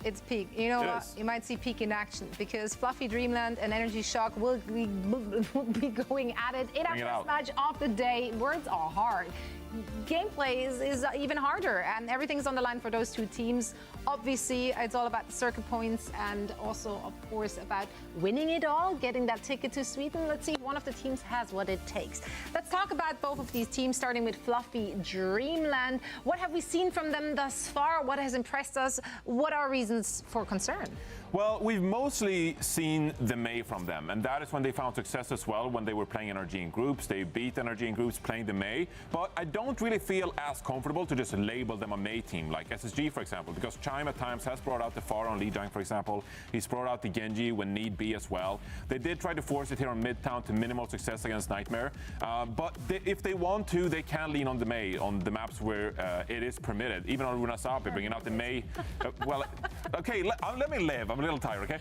It's peak. You know what? You might see peak in action because Fluffy Dreamland and NRG Shock will be going at it in our first match of the day. Words are hard. Gameplay is even harder, and everything's on the line for those two teams. Obviously, it's all about the circuit points and also, of course, about winning it all, getting that ticket to Sweden. Let's see if one of the teams has what it takes. Let's talk about both of these teams, starting with Fluffy Dreamland. What have we seen from them thus far? What has impressed us? What are reasons for concern? Well, we've mostly seen the May from them, and that is when they found success as well, when they were playing NRG in groups. They beat NRG in groups playing the May, but I don't really feel as comfortable to just label them a May team, like SSG, for example, because Chime at times has brought out the Pharah on Lijiang, for example. He's brought out the Genji when need be as well. They did try to force it here on Midtown to minimal success against Nightmare, but if they want to, they can lean on the May on the maps where it is permitted, even on Runasapi, bringing out the May. Well, okay, let me live. I'm a little tired, okay?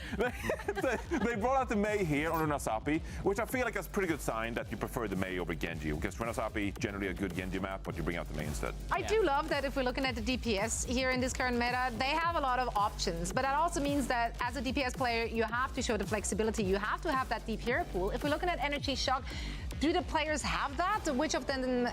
They brought out the May here on Runasapi, which I feel like is a pretty good sign that you prefer the May over Genji, because Runasapi generally a good Genji map, but you bring out the May instead. I do love that if we're looking at the DPS here in this current meta, they have a lot of options, but that also means that as a DPS player, you have to show the flexibility. You have to have that deep hero pool. If we're looking at NRG Shock, do the players have that? Which of them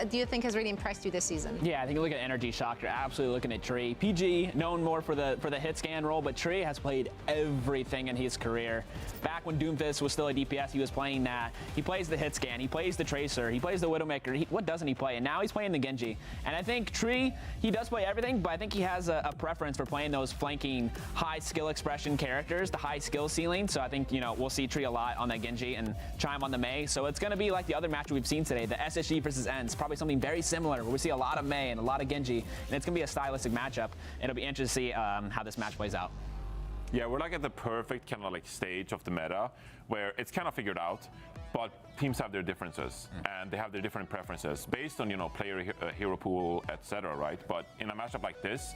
do you think has really impressed you this season? Yeah, I think you look at NRG Shock, you're absolutely looking at Tree. PG, known more for the hit scan role, but Tree has played everything in his career. Back when Doomfist was still a DPS, he was playing that. He plays the hit scan, he plays the Tracer, he plays the Widowmaker. What doesn't he play? And now he's playing the Genji. And I think Tree, he does play everything, but I think he has a preference for playing those flanking high skill expression characters, the high skill ceiling. So I think, you know, we'll see Tree a lot on that Genji and Chime on the May. So it's going to be like the other match we've seen today, the SSG versus ENS, probably something very similar where we see a lot of May and a lot of Genji, and it's going to be a stylistic matchup. It'll be interesting to see how this match plays out. Yeah, we're like at the perfect kind of like stage of the meta where it's kind of figured out, but teams have their differences and they have their different preferences based on, you know, player hero pool, etc. Right? But in a matchup like this,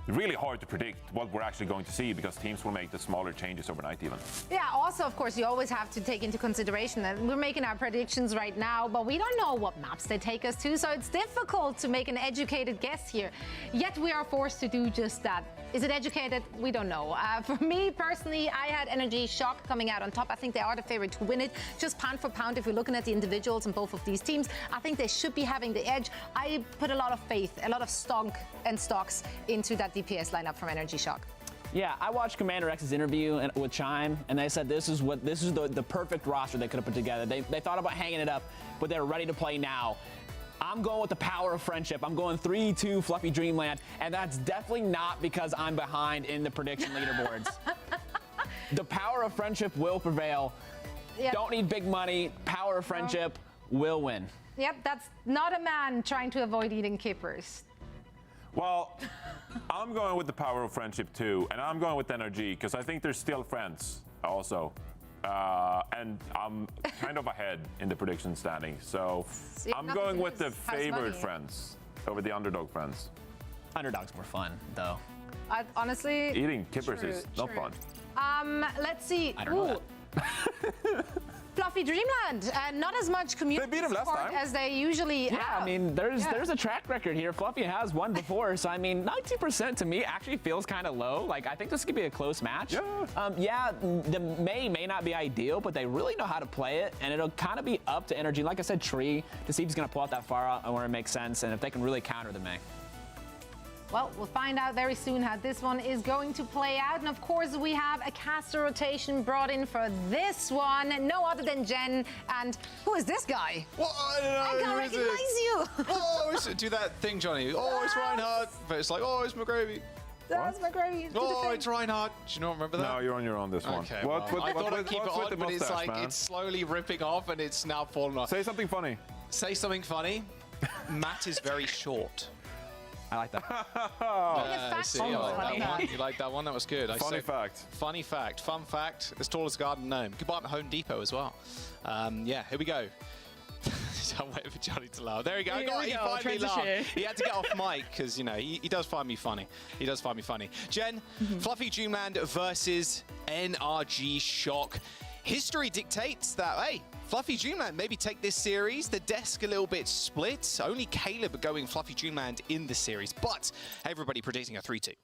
really hard to predict what we're actually going to see because teams will make the smaller changes overnight even. Yeah, also, of course, you always have to take into consideration that we're making our predictions right now, but we don't know what maps they take us to, so it's difficult to make an educated guess here. Yet we are forced to do just that. Is it educated? We don't know. For me, personally, I had NRG Shock coming out on top. I think they are the favorite to win it. Just pound for pound, if we're looking at the individuals in both of these teams, I think they should be having the edge. I put a lot of faith, a lot of stocks into that DPS lineup from NRG Shock. Yeah, I watched Commander X's interview with Chime, and they said this is the perfect roster they could have put together. They thought about hanging it up, but they're ready to play now. I'm going with the power of friendship. I'm going 3-2 Fluffy Dreamland, and that's definitely not because I'm behind in the prediction leaderboards. The power of friendship will prevail. Yep. Don't need big money. Power of friendship will win. Yep, that's not a man trying to avoid eating kippers. Well, I'm going with the power of friendship too, and I'm going with NRG because I think they're still friends also. And I'm kind of ahead in the prediction standing, so I'm going with the favorite friends over the underdog friends. Underdog's more fun, though. Honestly, eating kippers is not fun. Let's see. I don't know that. Fluffy Dreamland, not as much community support as they usually have. I mean, there's a track record here. Fluffy has won before, so I mean, 90% to me actually feels kind of low. Like, I think this could be a close match. Yeah, the May not be ideal, but they really know how to play it, and it'll kind of be up to NRG. Like I said, Tree, to see if he's going to pull out that Pharah and where it makes sense, and if they can really counter the May. Well, we'll find out very soon how this one is going to play out. And of course, we have a caster rotation brought in for this one. No other than Jen. And who is this guy? Well, I don't know. I can't recognize you. Oh, do that thing, Johnny. Oh, it's Reinhardt. But it's like, oh, it's McGravy. That's McGravy. Oh, it's Reinhardt. Do you not remember that? No, you're on your own this one. Okay, I thought I'd keep it on, but it's like, it's slowly ripping off and it's now falling off. Say something funny. Say something funny. Matt is very short. I like that. You like that one? That was good. Funny fact. Funny fact. Fun fact. As tall as a garden gnome. Could buy it at Home Depot as well. Yeah, here we go. I'm waiting for Johnny to laugh. There we go. He finally laughed. He had to get off mic because, you know, he does find me funny. He does find me funny. Jen, Fluffy Dreamland versus NRG Shock. History dictates that, hey, Fluffy Dreamland maybe take this series. The desk a little bit split. Only Caleb going Fluffy Dreamland in the series, but everybody predicting a 3-2.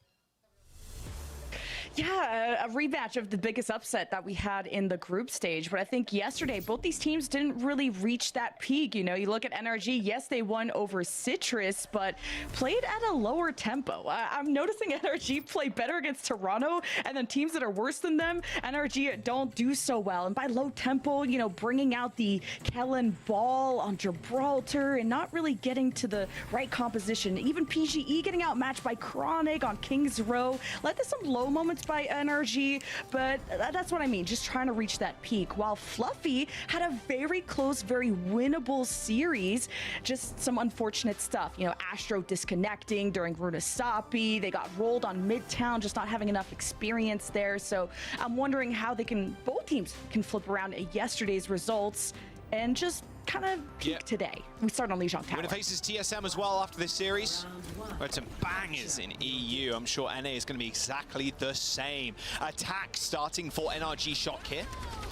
Yeah, a rematch of the biggest upset that we had in the group stage. But I think yesterday, both these teams didn't really reach that peak. You know, you look at NRG, yes, they won over Citrus, but played at a lower tempo. I'm noticing NRG play better against Toronto, and then teams that are worse than them, NRG don't do so well. And by low tempo, you know, bringing out the Kellen ball on Gibraltar and not really getting to the right composition. Even PGE getting outmatched by Chronic on Kings Row. Led to some low moments by NRG, but that's what I mean, just trying to reach that peak. While Fluffy had a very close, very winnable series, just some unfortunate stuff. You know, Astro disconnecting during Runasapi, they got rolled on Midtown, just not having enough experience there. So I'm wondering how both teams can flip around yesterday's results and just kind of peak today. We start on Lijiang Tower. Winner faces TSM as well after this series. We had some bangers in EU. I'm sure NA is going to be exactly the same. Attack starting for NRG Shock here.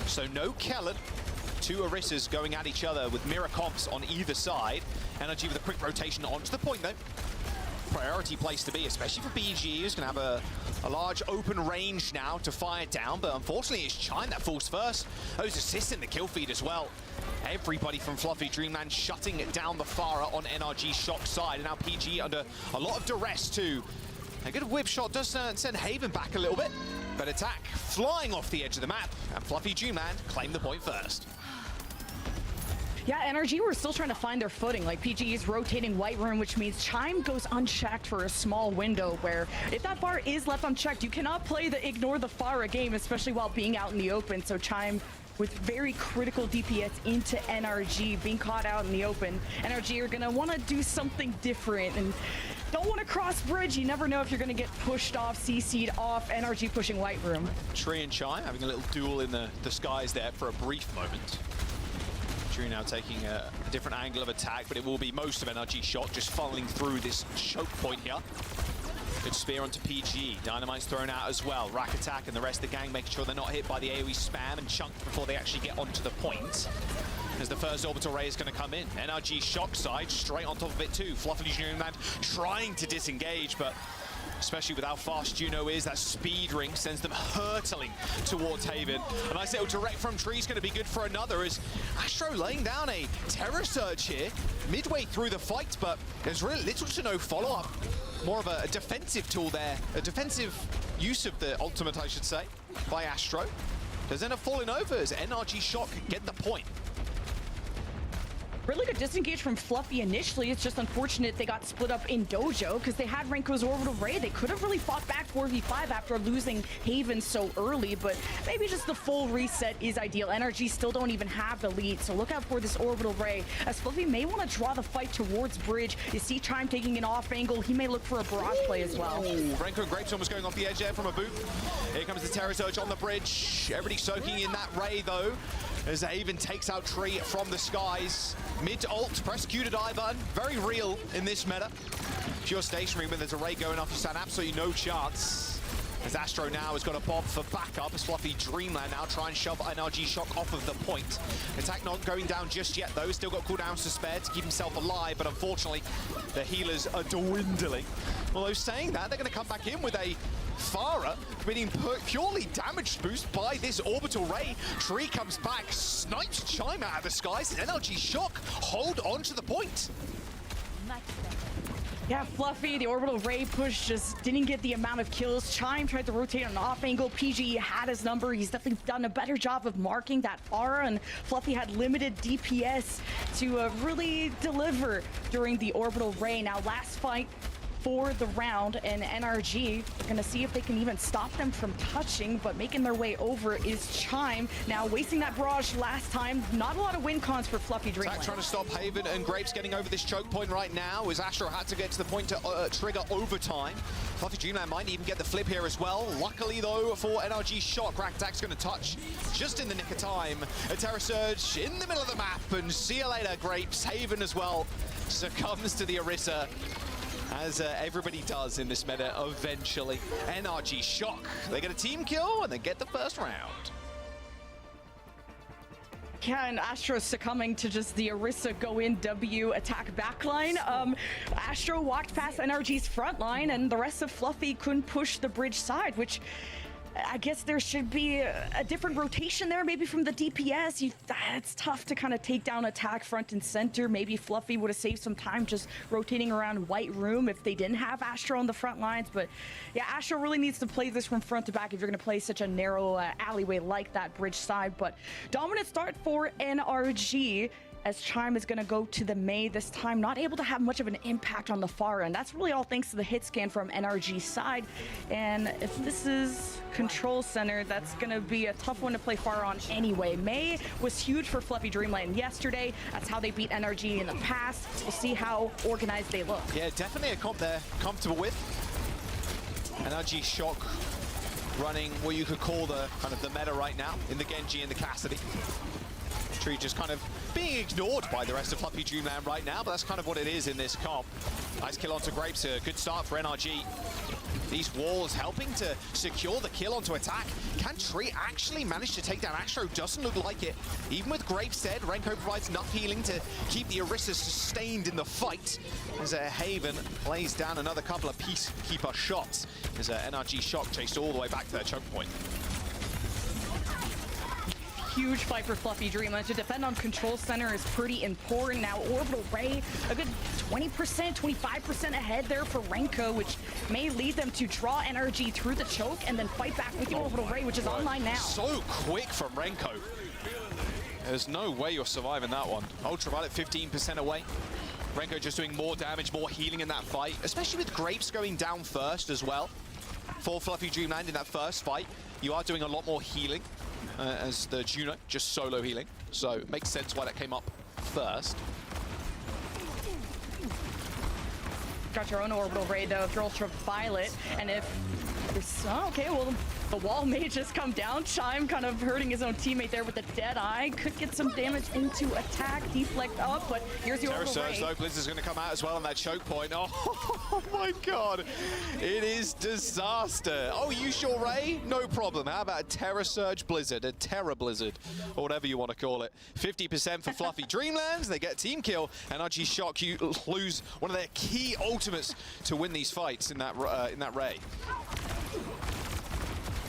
So no Kellen. Two Orissas going at each other with mirror comps on either side. NRG with a quick rotation onto the point though. Priority place to be, especially for BG, who's going to have a large open range now to fire down, but unfortunately it's Chime that falls first. Those assists in the kill feed as well. Everybody from Fluffy Dreamland shutting down the Farah on NRG Shock side, and now PG under a lot of duress too. A good whip shot does send Haven back a little bit, but Attack flying off the edge of the map, and Fluffy Dreamland claim the point first. Yeah, NRG were still trying to find their footing. Like, PG is rotating White Room, which means Chime goes unchecked for a small window where if that bar is left unchecked, you cannot play the ignore the Farah game, especially while being out in the open. So Chime with very critical DPS into NRG being caught out in the open. NRG are gonna wanna do something different and don't want to cross bridge. You never know if you're going to get pushed off, CC'd off. NRG pushing White Room. Tree and Chime having a little duel in the skies there for a brief moment. Tree now taking a different angle of attack, but it will be most of NRG Shock just funneling through this choke point here. Good spear onto PG. Dynamite's thrown out as well. Rack Attack and the rest of the gang making sure they're not hit by the AoE spam and chunked before they actually get onto the point. As the first orbital ray is going to come in. NRG Shock side straight on top of it too. Fluffy Dreamland trying to disengage, but especially with how fast Juno is, that speed ring sends them hurtling towards Haven. A nice little direct from Tree is going to be good for another as Astro laying down a Terror Surge here midway through the fight, but there's really little to no follow-up. More of a defensive tool there, a defensive use of the ultimate, I should say, by Astro. Does end up falling over as NRG Shock get the point. Really good disengage from Fluffy initially. It's just unfortunate they got split up in Dojo because they had Renko's Orbital Ray. They could have really fought back 4v5 after losing Haven so early, but maybe just the full reset is ideal. NRG still don't even have the lead, so look out for this Orbital Ray as Fluffy may want to draw the fight towards Bridge. You see Chime taking an off angle. He may look for a barrage play as well. Renko and Grapes almost going off the edge there from a boot. Here comes the Terror Surge on the bridge. Everybody soaking in that Ray though, as Haven takes out Tree from the skies. Mid-ult, press Q to die button. Very real in this meta. If you're stationary when there's a Ray going off, you stand absolutely no chance. As Astro now has got a bomb for backup, as Fluffy Dreamland now try and shove NRG Shock off of the point. Attack not going down just yet though, still got cooldowns to spare to keep himself alive, but unfortunately the healers are dwindling. Although saying that, they're going to come back in with a Farah being purely damage boost by this Orbital Ray. Tree comes back, snipes Chime out of the skies, and NRG Shock hold on to the point. Yeah, Fluffy, the Orbital Ray push just didn't get the amount of kills. Chime tried to rotate on an off angle. PG had his number. He's definitely done a better job of marking that Farah, and Fluffy had limited DPS to really deliver during the Orbital Ray. Now, last fight for the round, and NRG are going to see if they can even stop them from touching, but making their way over is Chime. Now wasting that barrage last time. Not a lot of win cons for Fluffy Dreamland. Trying to stop Haven and Grapes getting over this choke point right now as Astro had to get to the point to trigger overtime. Fluffy Dreamland might even get the flip here as well. Luckily though for NRG Shock, Rack Attack's going to touch just in the nick of time. A Terror Surge in the middle of the map, and see you later Grapes. Haven as well succumbs to the Orisa, as everybody does in this meta eventually. NRG Shock, they get a team kill and they get the first round. Yeah, and Astro succumbing to just the Orisa go in W attack backline. Astro walked past NRG's front line and the rest of Fluffy couldn't push the bridge side, which I guess there should be a different rotation there, maybe from the DPS. It's tough to kind of take down attack front and center. Maybe Fluffy would have saved some time just rotating around White Room if they didn't have Astro on the front lines. But yeah, Astro really needs to play this from front to back if you're going to play such a narrow alleyway like that bridge side. But dominant start for NRG, as Chime is going to go to the May this time, not able to have much of an impact on the far end. That's really all thanks to the hit scan from NRG's side. And if this is Control Center, that's going to be a tough one to play far on anyway. May was huge for Fluffy Dreamland yesterday. That's how they beat NRG in the past. We'll see how organized they look. Yeah, definitely a comp they're comfortable with. NRG Shock running what you could call the kind of the meta right now in the Genji and the Cassidy. Tree just kind of being ignored by the rest of Fluffy Dreamland right now, but that's kind of what it is in this comp. Nice kill onto Grapes, a good start for NRG. These walls helping to secure the kill onto attack. Can Tree actually manage to take down Astro? Doesn't look like it. Even with Grapes dead, Renko provides enough healing to keep the Orisa sustained in the fight. As Haven lays down another couple of peacekeeper shots. As NRG Shock chased all the way back to their choke point. Huge fight for Fluffy Dreamland. To defend on Control Center is pretty important. Now Orbital Ray, a good 20%, 25% ahead there for Renko, which may lead them to draw NRG through the choke and then fight back with the Orbital Ray, which is online now. So quick from Renko. There's no way you're surviving that one. Ultraviolet 15% away. Renko just doing more damage, more healing in that fight, especially with Grapes going down first as well. For Fluffy Dreamland in that first fight, you are doing a lot more healing. As the Juno, just solo healing. So it makes sense why that came up first. Got your own Orbital Ray though, if you're Ultraviolet. And if there's, oh, okay, well, the wall may just come down. Chime kind of hurting his own teammate there with the dead eye. Could get some damage into attack, deflect up, but here's the Orbital Ray. Though, Blizzard's going to come out as well on that choke point. Oh my god, it is disaster. Oh, you sure, Ray? No problem. How about a Terror Surge Blizzard, a Terror Blizzard, or whatever you want to call it. 50% for Fluffy Dreamlands. They get a team kill. NRG Shock, you lose one of their key ultimates to win these fights in that Ray.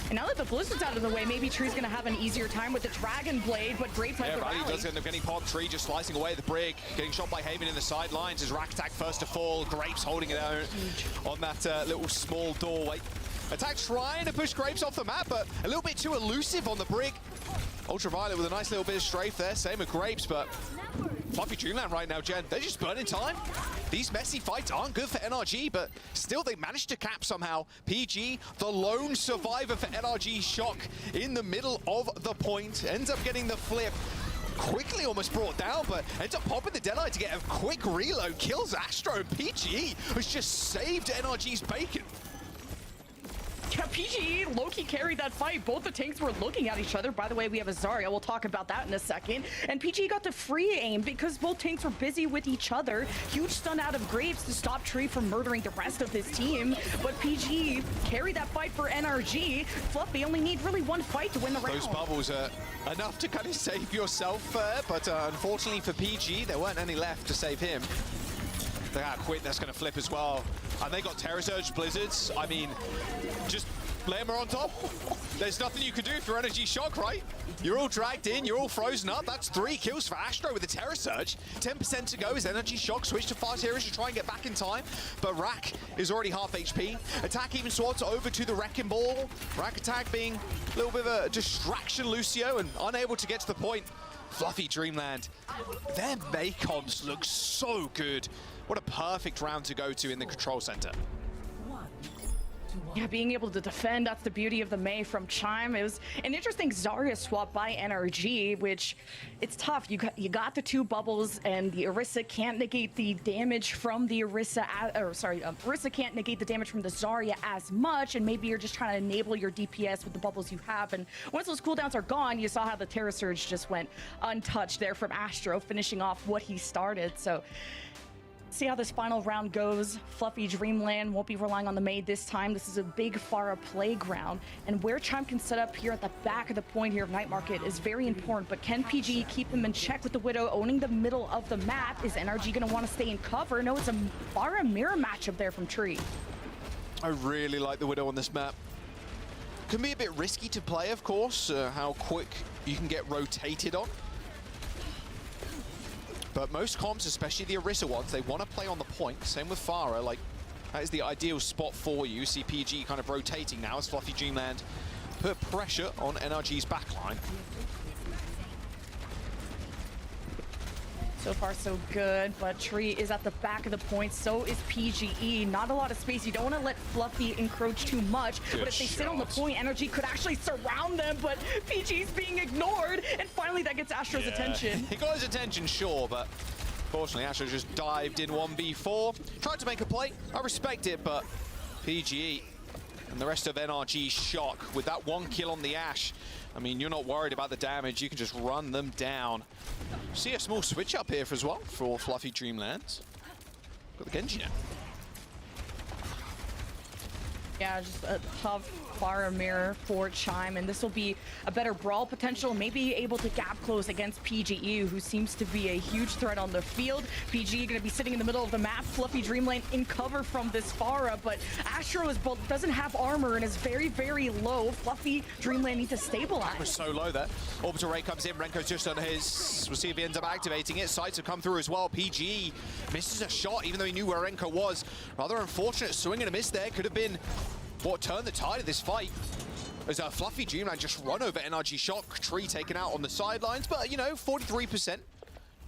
And now that the Blizzard's out of the way, maybe Tree's going to have an easier time with the Dragon Blade, but Grapes has the rally. Does end up getting popped. Tree just slicing away the Brig, getting shot by Haven in the sidelines. His rack attack first to fall. Grapes holding it out on that little small doorway. Attack trying to push Grapes off the map, but a little bit too elusive on the Brig. Ultraviolet with a nice little bit of strafe there. Same with Grapes, but Fluffy Dreamland right now, Jen, they're just burning time. These messy fights aren't good for NRG, but still they managed to cap somehow. PG, the lone survivor for NRG Shock in the middle of the point, ends up getting the flip. Quickly almost brought down, but ends up popping the Deadeye to get a quick reload. Kills Astro. PG has just saved NRG's bacon. Yeah, PG low-key carried that fight. Both the tanks were looking at each other. By the way, we have a Zarya. We'll talk about that in a second. And PG got the free aim because both tanks were busy with each other. Huge stun out of Grapes to stop Tree from murdering the rest of his team. But PG carried that fight for NRG. Fluffy only need really one fight to win the round. Those bubbles are enough to kind of save yourself, but unfortunately for PG, there weren't any left to save him. Look how quick that's going to flip as well. And they got Terror Surge Blizzards. I mean, just lay them on top. There's nothing you can do for NRG Shock, right? You're all dragged in, you're all frozen up. That's 3 kills for Astro with the Terror Surge. 10% to go as NRG Shock switch to fast heroes to try and get back in time. But Rack is already half HP. Attack even swaps over to the Wrecking Ball. Rack attack being a little bit of a distraction, Lucio, and unable to get to the point. Fluffy Dreamland. Their May comps look so good. What a perfect round to go to in the control center. Yeah, being able to defend, that's the beauty of the May from Chime. It was an interesting Zarya swap by NRG, which it's tough. You got the 2 bubbles, and the Orisa can't negate the damage from the Orisa, Orisa can't negate the damage from the Zarya as much, and maybe you're just trying to enable your DPS with the bubbles you have. And once those cooldowns are gone, you saw how the Terror Surge just went untouched there from Astro, finishing off what he started. So see how this final round goes. Fluffy Dreamland won't be relying on the May this time. This is a big Pharah playground, and where Chime can set up here at the back of the point here of Night Market is very important. But can PG keep him in check with the Widow owning the middle of the map? Is NRG going to want to stay in cover? No, it's a Pharah mirror matchup there from Tree. I really like the Widow on this map. Can be a bit risky to play, of course, how quick you can get rotated on. But most comps, especially the Orisa ones, they want to play on the point. Same with Pharah, like, that is the ideal spot for you. See PG kind of rotating now as Fluffy Dreamland put pressure on NRG's backline. So far, so good, but Tree is at the back of the point. So is PGE. Not a lot of space. You don't want to let Fluffy encroach too much, but if they sit on the point, NRG could actually surround them, but PG's being ignored, and finally that gets Astro's attention. He got his attention, sure, but fortunately Astro just dived in 1v4. Tried to make a play. I respect it, but PGE and the rest of NRG shock with that 1 kill on the Ashe. I mean, you're not worried about the damage. You can just run them down. See a small switch up here as well for Fluffy Dreamland. Got the Genji now. Yeah, just a tough Pharah mirror for Chime, and this will be a better brawl potential, maybe able to gap close against PGE, who seems to be a huge threat on the field. PGE going to be sitting in the middle of the map, Fluffy Dreamland in cover from this Pharah, but Astro doesn't have armor and is very, very low. Fluffy Dreamland needs to stabilize. We're so low there. Orbital Ray comes in, Renko's just on his. We'll see if he ends up activating it. Sights have come through as well. PGE misses a shot, even though he knew where Renko was. Rather unfortunate swing and a miss there. Could have been what turned the tide of this fight. As a Fluffy Dreamland just run over NRG Shock. Tree taken out on the sidelines, but you know, 43%.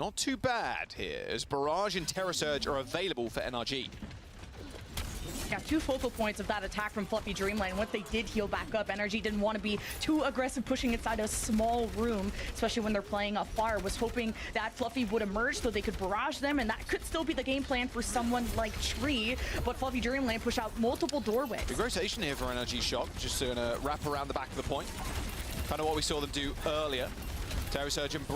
Not too bad here, as Barrage and Terror Surge are available for NRG. Yeah, 2 focal points of that attack from Fluffy Dreamland. Once they did heal back up, NRG didn't want to be too aggressive pushing inside a small room, especially when they're playing a Fire. Was hoping that Fluffy would emerge so they could barrage them, and that could still be the game plan for someone like Tree. But Fluffy Dreamland push out multiple doorways. Big rotation here for NRG Shock, just gonna wrap around the back of the point. Kind of what we saw them do earlier. Terror Surge and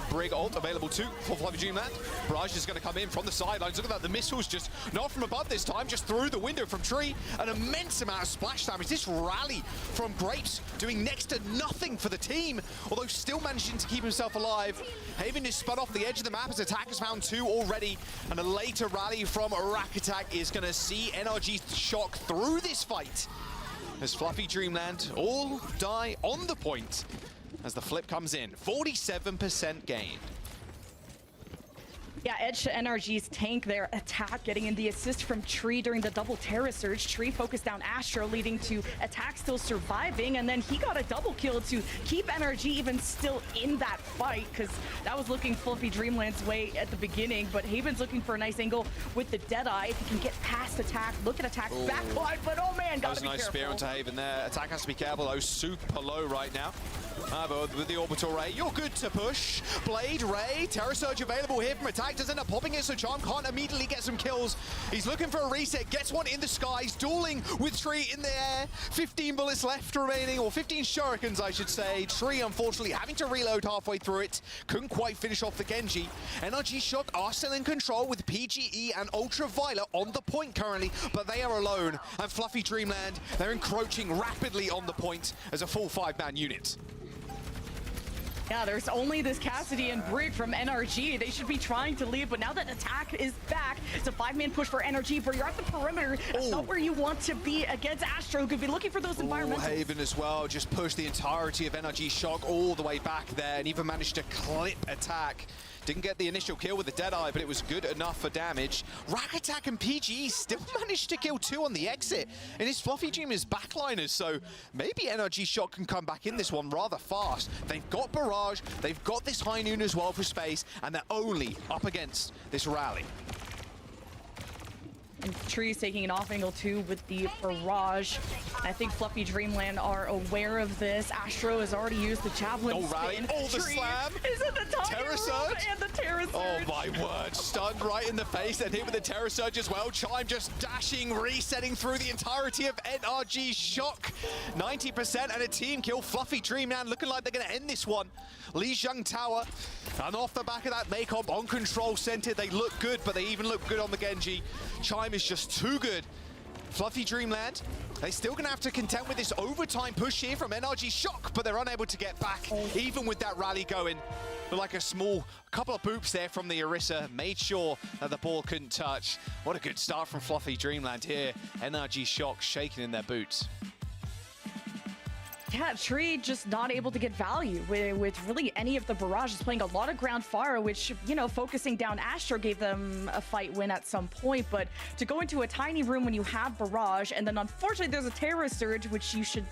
Brig ult available too for Fluffy Dreamland. Barrage is going to come in from the sidelines. Look at that, the missiles just not from above this time, just through the window from Tree. An immense amount of splash damage. This rally from Grapes doing next to nothing for the team, although still managing to keep himself alive. Haven is spun off the edge of the map as Attack has found 2 already, and a later rally from Rack Attack is going to see NRG Shock through this fight, as Fluffy Dreamland all die on the point as the flip comes in. 47% gain. Yeah, edge to NRG's tank there. Attack getting in the assist from Tree during the double Terror Surge. Tree focused down Astro, leading to Attack still surviving, and then he got a double kill to keep NRG even still in that fight, because that was looking Fluffy Dreamland's way at the beginning, but Haven's looking for a nice angle with the Deadeye. If he can get past Attack, look at Attack's backline, but oh man, gotta be careful. That was a nice spear onto Haven there. Attack has to be careful though, super low right now. But with the Orbital Ray, you're good to push. Blade, Ray, Terror Surge available here from Attack. Does end up popping it, so Charm can't immediately get some kills. He's looking for a reset, gets one in the skies, dueling with Tree in the air. 15 bullets left remaining, or 15 shurikens, I should say. Tree, unfortunately, having to reload halfway through it. Couldn't quite finish off the Genji. NRG Shock are still in control with PGE and Ultraviolet on the point currently, but they are alone. And Fluffy Dreamland, they're encroaching rapidly on the point as a full 5-man unit. Yeah, there's only this Cassidy and Brig from NRG. They should be trying to leave, but now that Attack is back, it's a 5-man push for NRG, but you're at the perimeter. That's not where you want to be against Astro. Could be looking for those environmentals. Haven as well, just pushed the entirety of NRG Shock all the way back there and even managed to clip Attack. Didn't get the initial kill with the Deadeye, but it was good enough for damage. Rack Attack and PGE still managed to kill 2 on the exit. And his Fluffy Dreamers backliners, so maybe NRG Shock can come back in this one rather fast. They've got Barrage, they've got this High Noon as well for space, and they're only up against this rally. And Tree's taking an off angle too with the Barrage. I think Fluffy Dreamland are aware of this. Astro has already used the Javelin spin. Oh, the slam! Is it the Terror Surge? And the Terror Surge. Oh my word, stunned right in the face, and hit with the Terror Surge as well. Chime just dashing, resetting through the entirety of NRG Shock. 90% and a team kill. Fluffy Dreamland looking like they're gonna end this one. Lijiang Tower, and off the back of that Maycomb on control center. They look good, but they even look good on the Genji. Chime is just too good. Fluffy Dreamland, they're still gonna have to contend with this overtime push here from NRG Shock, but they're unable to get back, even with that rally going. But like a small couple of boops there from the Orisa, made sure that the ball couldn't touch. What a good start from Fluffy Dreamland here. NRG Shock shaking in their boots. Yeah, Tree just not able to get value with really any of the barrages, playing a lot of ground fire, which, you know, focusing down Astro gave them a fight win at some point. But to go into a tiny room when you have barrage, and then unfortunately there's a Terror Surge, which you should,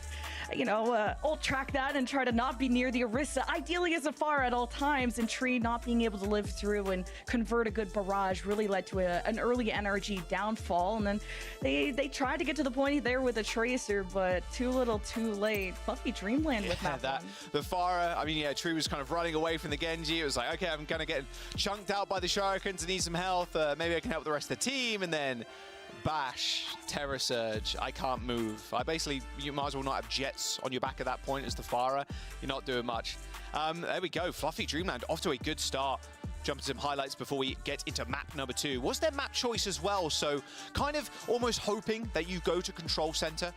you know, ult track that and try to not be near the Orisa, ideally as a far at all times, and Tree not being able to live through and convert a good barrage really led to an early NRG downfall. And then they tried to get to the point there with a Tracer, but too little too late. Fluffy Dreamland with that one. The Pharah, I mean, yeah, Tree was kind of running away from the Genji. It was like, okay, I'm gonna get chunked out by the Shurikens, need some health, maybe I can help the rest of the team, and then bash, Terror Surge, I can't move. You might as well not have jets on your back at that point as the Pharah. You're not doing much. There we go, Fluffy Dreamland off to a good start. Jump to some highlights before we get into map number 2. Was their map choice as well? So kind of almost hoping that you go to Control Center,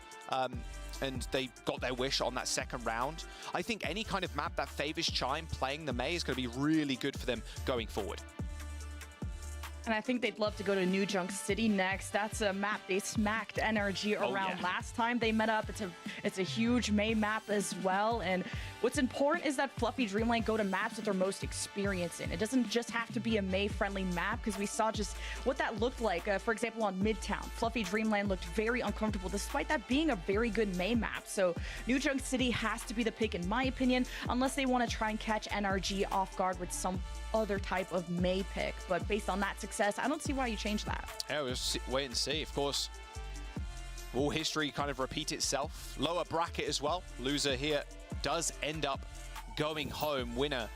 and they got their wish on that second round. I think any kind of map that favors Chime playing the Mei is going to be really good for them going forward. And I think they'd love to go to New Junk City next. That's a map they smacked NRG around last time they met up. It's a huge Mei map as well. And what's important is that Fluffy Dreamland go to maps that they're most experienced in. It doesn't just have to be a Mei-friendly map, because we saw just what that looked like. For example, on Midtown, Fluffy Dreamland looked very uncomfortable, despite that being a very good Mei map. So New Junk City has to be the pick, in my opinion, unless they want to try and catch NRG off guard with some other type of Mei pick. But based on that success, I don't see why you change that. Yeah, we'll wait and see. Of course, will history kind of repeat itself? Lower bracket as well. Loser here does end up going home. Winner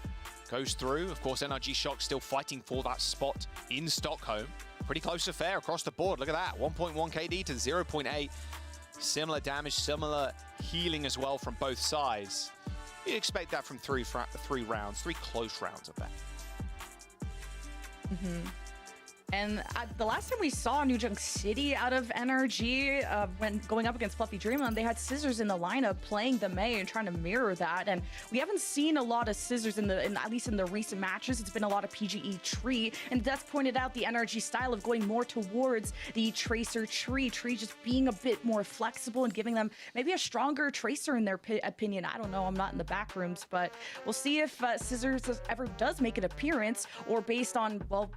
goes through. Of course, NRG Shock still fighting for that spot in Stockholm. Pretty close affair across the board. Look at that, 1.1 KD to 0.8. Similar damage, similar healing as well from both sides. You'd expect that from three rounds, 3 close rounds of that. And the last time we saw New Junk City out of NRG, when going up against Fluffy Dreamland, they had Scissors in the lineup playing the Mei and trying to mirror that. And we haven't seen a lot of Scissors at least in the recent matches. It's been a lot of PGE Tree. And that's pointed out the NRG style of going more towards the Tracer Tree. Tree just being a bit more flexible and giving them maybe a stronger Tracer in their opinion. I don't know. I'm not in the back rooms, but we'll see if Scissors ever does make an appearance, or based on, well,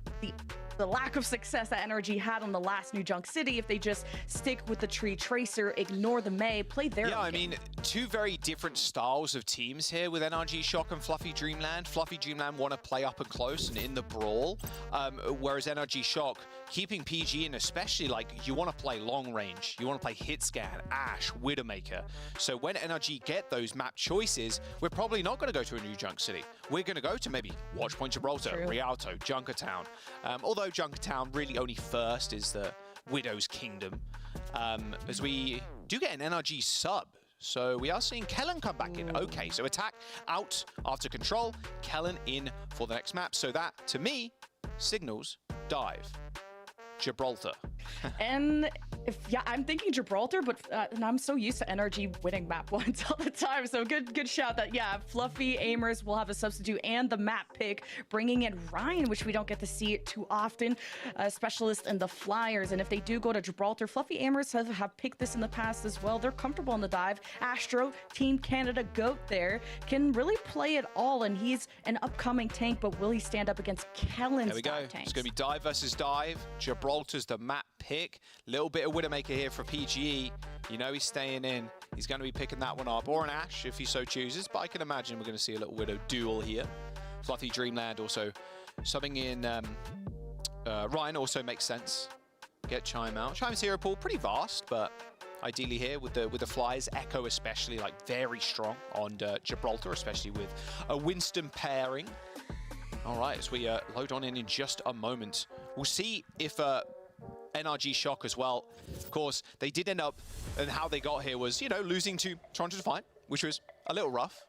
the lack of success that NRG had on the last New Junk City, if they just stick with the Tree Tracer, ignore the Mei, play their game. I mean, 2 very different styles of teams here with NRG Shock and Fluffy Dreamland. Fluffy Dreamland want to play up and close and in the brawl, whereas NRG Shock, keeping PG in, especially, like, you want to play long range, you want to play hit scan, Ashe, Widowmaker. So when NRG get those map choices, we're probably not going to go to a New Junk City. We're going to go to maybe Watchpoint Gibraltar, Rialto, Junkertown. Although Junkertown really only first is the Widow's Kingdom, as we do get an NRG sub. So we are seeing Kellen come back in. Okay, so attack out after control, Kellen in for the next map. So that, to me, signals dive. Gibraltar. And I'm thinking Gibraltar, but and I'm so used to NRG winning map ones all the time. So good shout that, Fluffy Aimers will have a substitute and the map pick, bringing in Ryan, which we don't get to see it too often, a specialist in the Flyers. And if they do go to Gibraltar, Fluffy Aimers have picked this in the past as well. They're comfortable on the dive. Astro, Team Canada GOAT there, can really play it all, and he's an upcoming tank, but will he stand up against Kellen's There we go. tanks? It's going to be dive versus dive. Gibraltar's the map pick. Little bit of Widowmaker here for PGE. You know he's staying in. He's going to be picking that one up, or an Ashe if he so chooses, but I can imagine we're going to see a little Widow duel here. Fluffy Dreamland also subbing in Ryan also makes sense. Get Chime out. Chime's hero pool pretty vast, but ideally here with the Flyers, Echo especially, like, very strong on Gibraltar, especially with a Winston pairing. All right, as we load on in just a moment, we'll see if NRG Shock as well. Of course, they did end up, and how they got here was, you know, losing to Toronto Defiant, which was a little rough,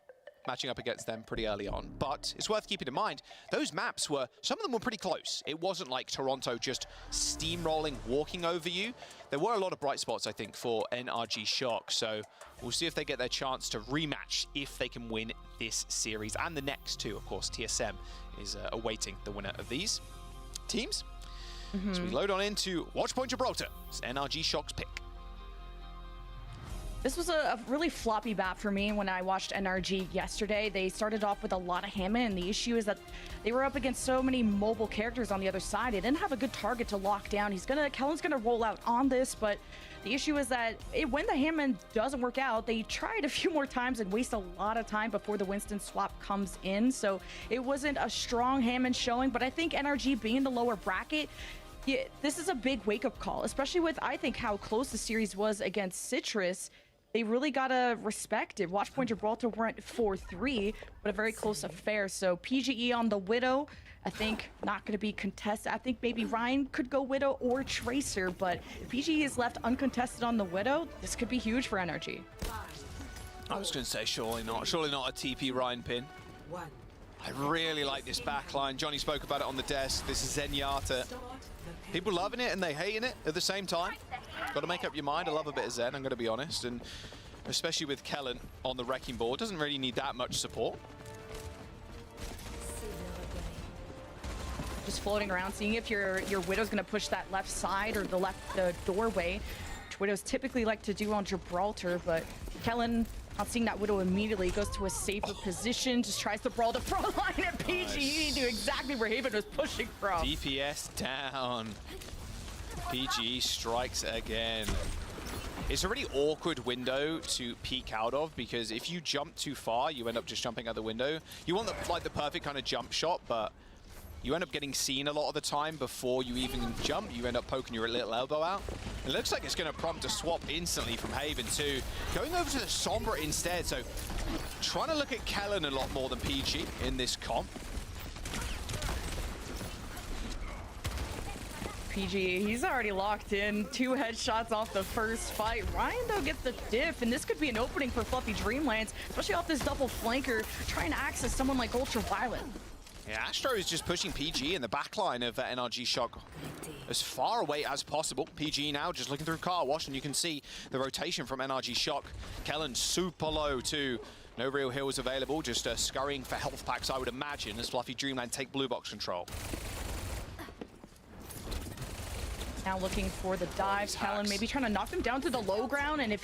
matching up against them pretty early on. But it's worth keeping in mind, those maps were, some of them were pretty close. It wasn't like Toronto just steamrolling, walking over you. There were a lot of bright spots, I think, for NRG Shock. So we'll see if they get their chance to rematch, if they can win this series. And the next two, of course, TSM is awaiting the winner of these teams. So we load on into Watchpoint Gibraltar. It's NRG Shock's pick. This was a really floppy map for me when I watched NRG yesterday. They started off with a lot of Hammond, and the issue is that they were up against so many mobile characters on the other side. They didn't have a good target to lock down. Kellen's gonna roll out on this, but the issue is that when the Hammond doesn't work out, they tried a few more times and waste a lot of time before the Winston swap comes in. So it wasn't a strong Hammond showing, but I think NRG being in the lower bracket, yeah, this is a big wake-up call, especially with, I think, how close the series was against Citrus. They really gotta respect it. Watchpoint Gibraltar went 4-3, but a very close affair. So PGE on the Widow, I think not gonna be contested. I think maybe Ryan could go Widow or Tracer, but if PGE is left uncontested on the Widow, this could be huge for NRG. I was gonna say surely not a TP Ryan pin. I really like this backline. Johnny spoke about it on the desk. This is Zenyatta. People loving it and they hating it at the same time. Got to make up your mind. I love a bit of Zen, I'm going to be honest. And especially with Kellen on the wrecking ball, doesn't really need that much support. Just floating around, seeing if your Widow's going to push that left side or the doorway, which Widows typically like to do on Gibraltar, but Kellen not seeing that Widow immediately, goes to a safer position, just tries to brawl the front line, and PGE knew exactly where Haven was pushing from. DPS down. PGE strikes again. It's a really awkward window to peek out of, because if you jump too far, you end up just jumping out the window. You want the perfect kind of jump shot, but you end up getting seen a lot of the time before you even jump. You end up poking your little elbow out. It looks like it's going to prompt a swap instantly from Haven too. Going over to the Sombra instead, so trying to look at Kellen a lot more than PG in this comp. PG, he's already locked in. 2 headshots off the first fight. Ryan, though, gets the diff, and this could be an opening for Fluffy Dreamlands, especially off this double flanker, trying to access someone like Ultraviolet. Yeah, Astro is just pushing PG in the backline of NRG Shock as far away as possible. PG now just looking through car wash, and you can see the rotation from NRG Shock. Kellen super low too. No real heals available, just scurrying for health packs, I would imagine, as Fluffy Dreamland take blue box control. Now looking for the dive. Kellen maybe trying to knock him down to the low ground, and if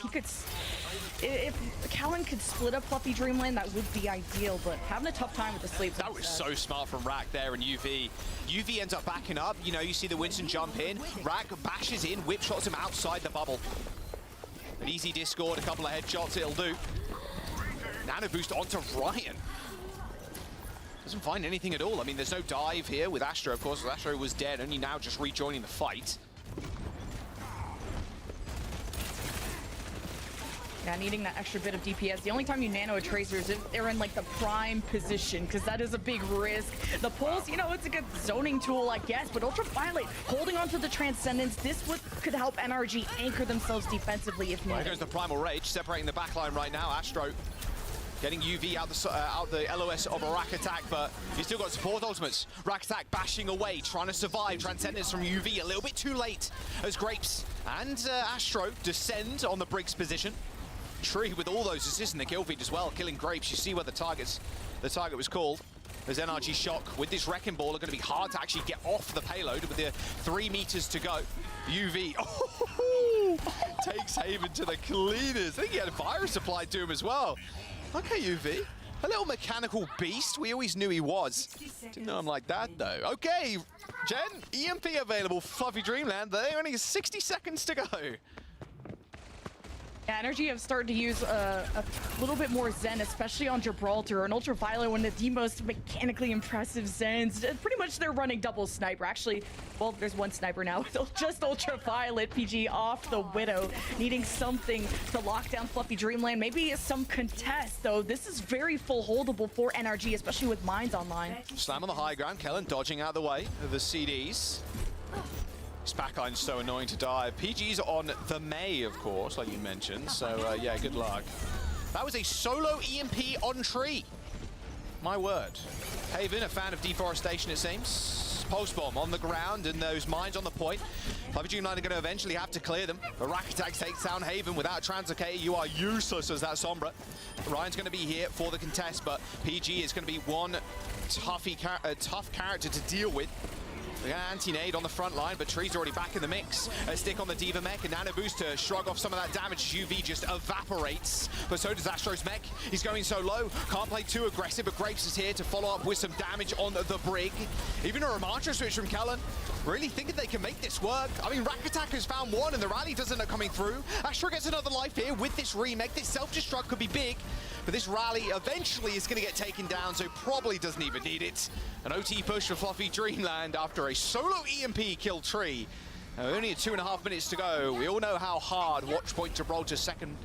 Kellen could split up Fluffy Dreamland, that would be ideal, but having a tough time with the sleep. That was so smart from Rack there and UV. UV ends up backing up. You know, you see the Winston jump in. Rack bashes in, whip shots him outside the bubble. An easy Discord, a couple of headshots, it'll do. Nano boost onto Ryan. Doesn't find anything at all. I mean, there's no dive here with Astro, of course. Astro was dead, only now just rejoining the fight. Yeah, needing that extra bit of DPS. The only time you nano a Tracer is if they're in like the prime position, because that is a big risk. The pulse, you know, it's a good zoning tool, I guess, but Ultraviolet holding on to the Transcendence, this could help NRG anchor themselves defensively if needed. There goes the Primal Rage, separating the backline right now. Astro getting UV out the LOS of a Rack Attack, but he's still got support ultimates. Rack Attack bashing away, trying to survive. Transcendence from UV a little bit too late as Grapes and Astro descend on the Briggs position. Tree with all those assists in the kill feed as well, killing Grapes. You see where the target was called. There's NRG Shock with this Wrecking Ball are going to be hard to actually get off the payload with the 3 meters to go. UV takes Haven to the cleaners. I think he had a virus applied to him as well. Okay, UV. A little mechanical beast. We always knew he was. Didn't know him like that, though. Okay, Jen, EMP available. Fluffy Dreamland. They only have 60 seconds to go. Yeah, NRG have started to use a little bit more Zen, especially on Gibraltar. And Ultraviolet, one of the most mechanically impressive Zens. Pretty much they're running double sniper. Actually, well, there's one sniper now. Just Ultraviolet. PG off the Widow, needing something to lock down Fluffy Dreamland. Maybe some contest, though. This is very full holdable for NRG, especially with mines online. Slam on the high ground. Kellen dodging out of the way of the CDs. This backline's so annoying to dive. PG's on the May, of course, like you mentioned. So, yeah, good luck. That was a solo EMP on Tree. My word. Haven, a fan of deforestation, it seems. Pulse bomb on the ground and those mines on the point. Fluffy Dreamland are going to eventually have to clear them. The Rack Attack takes down Haven without translocator. You are useless as that Sombra. Ryan's going to be here for the contest, but PG is going to be one tough character to deal with Anti-nade on the front line, but Tree's already back in the mix. A stick on the D.Va mech, and Nano Boost to shrug off some of that damage. UV just evaporates, but so does Astro's mech. He's going so low, can't play too aggressive, but Grapes is here to follow up with some damage on the Brig. Even a Ramantra switch from Kellen. Really thinking they can make this work. I mean, Rack Attack has found one, and the rally doesn't end up coming through. Astro gets another life here with this remake. This self-destruct could be big, but this rally eventually is going to get taken down, so probably doesn't even need it. An OT push for Fluffy Dreamland after a solo EMP kill Tree. Only 2.5 minutes to go. We all know how hard Watchpoint Gibraltar second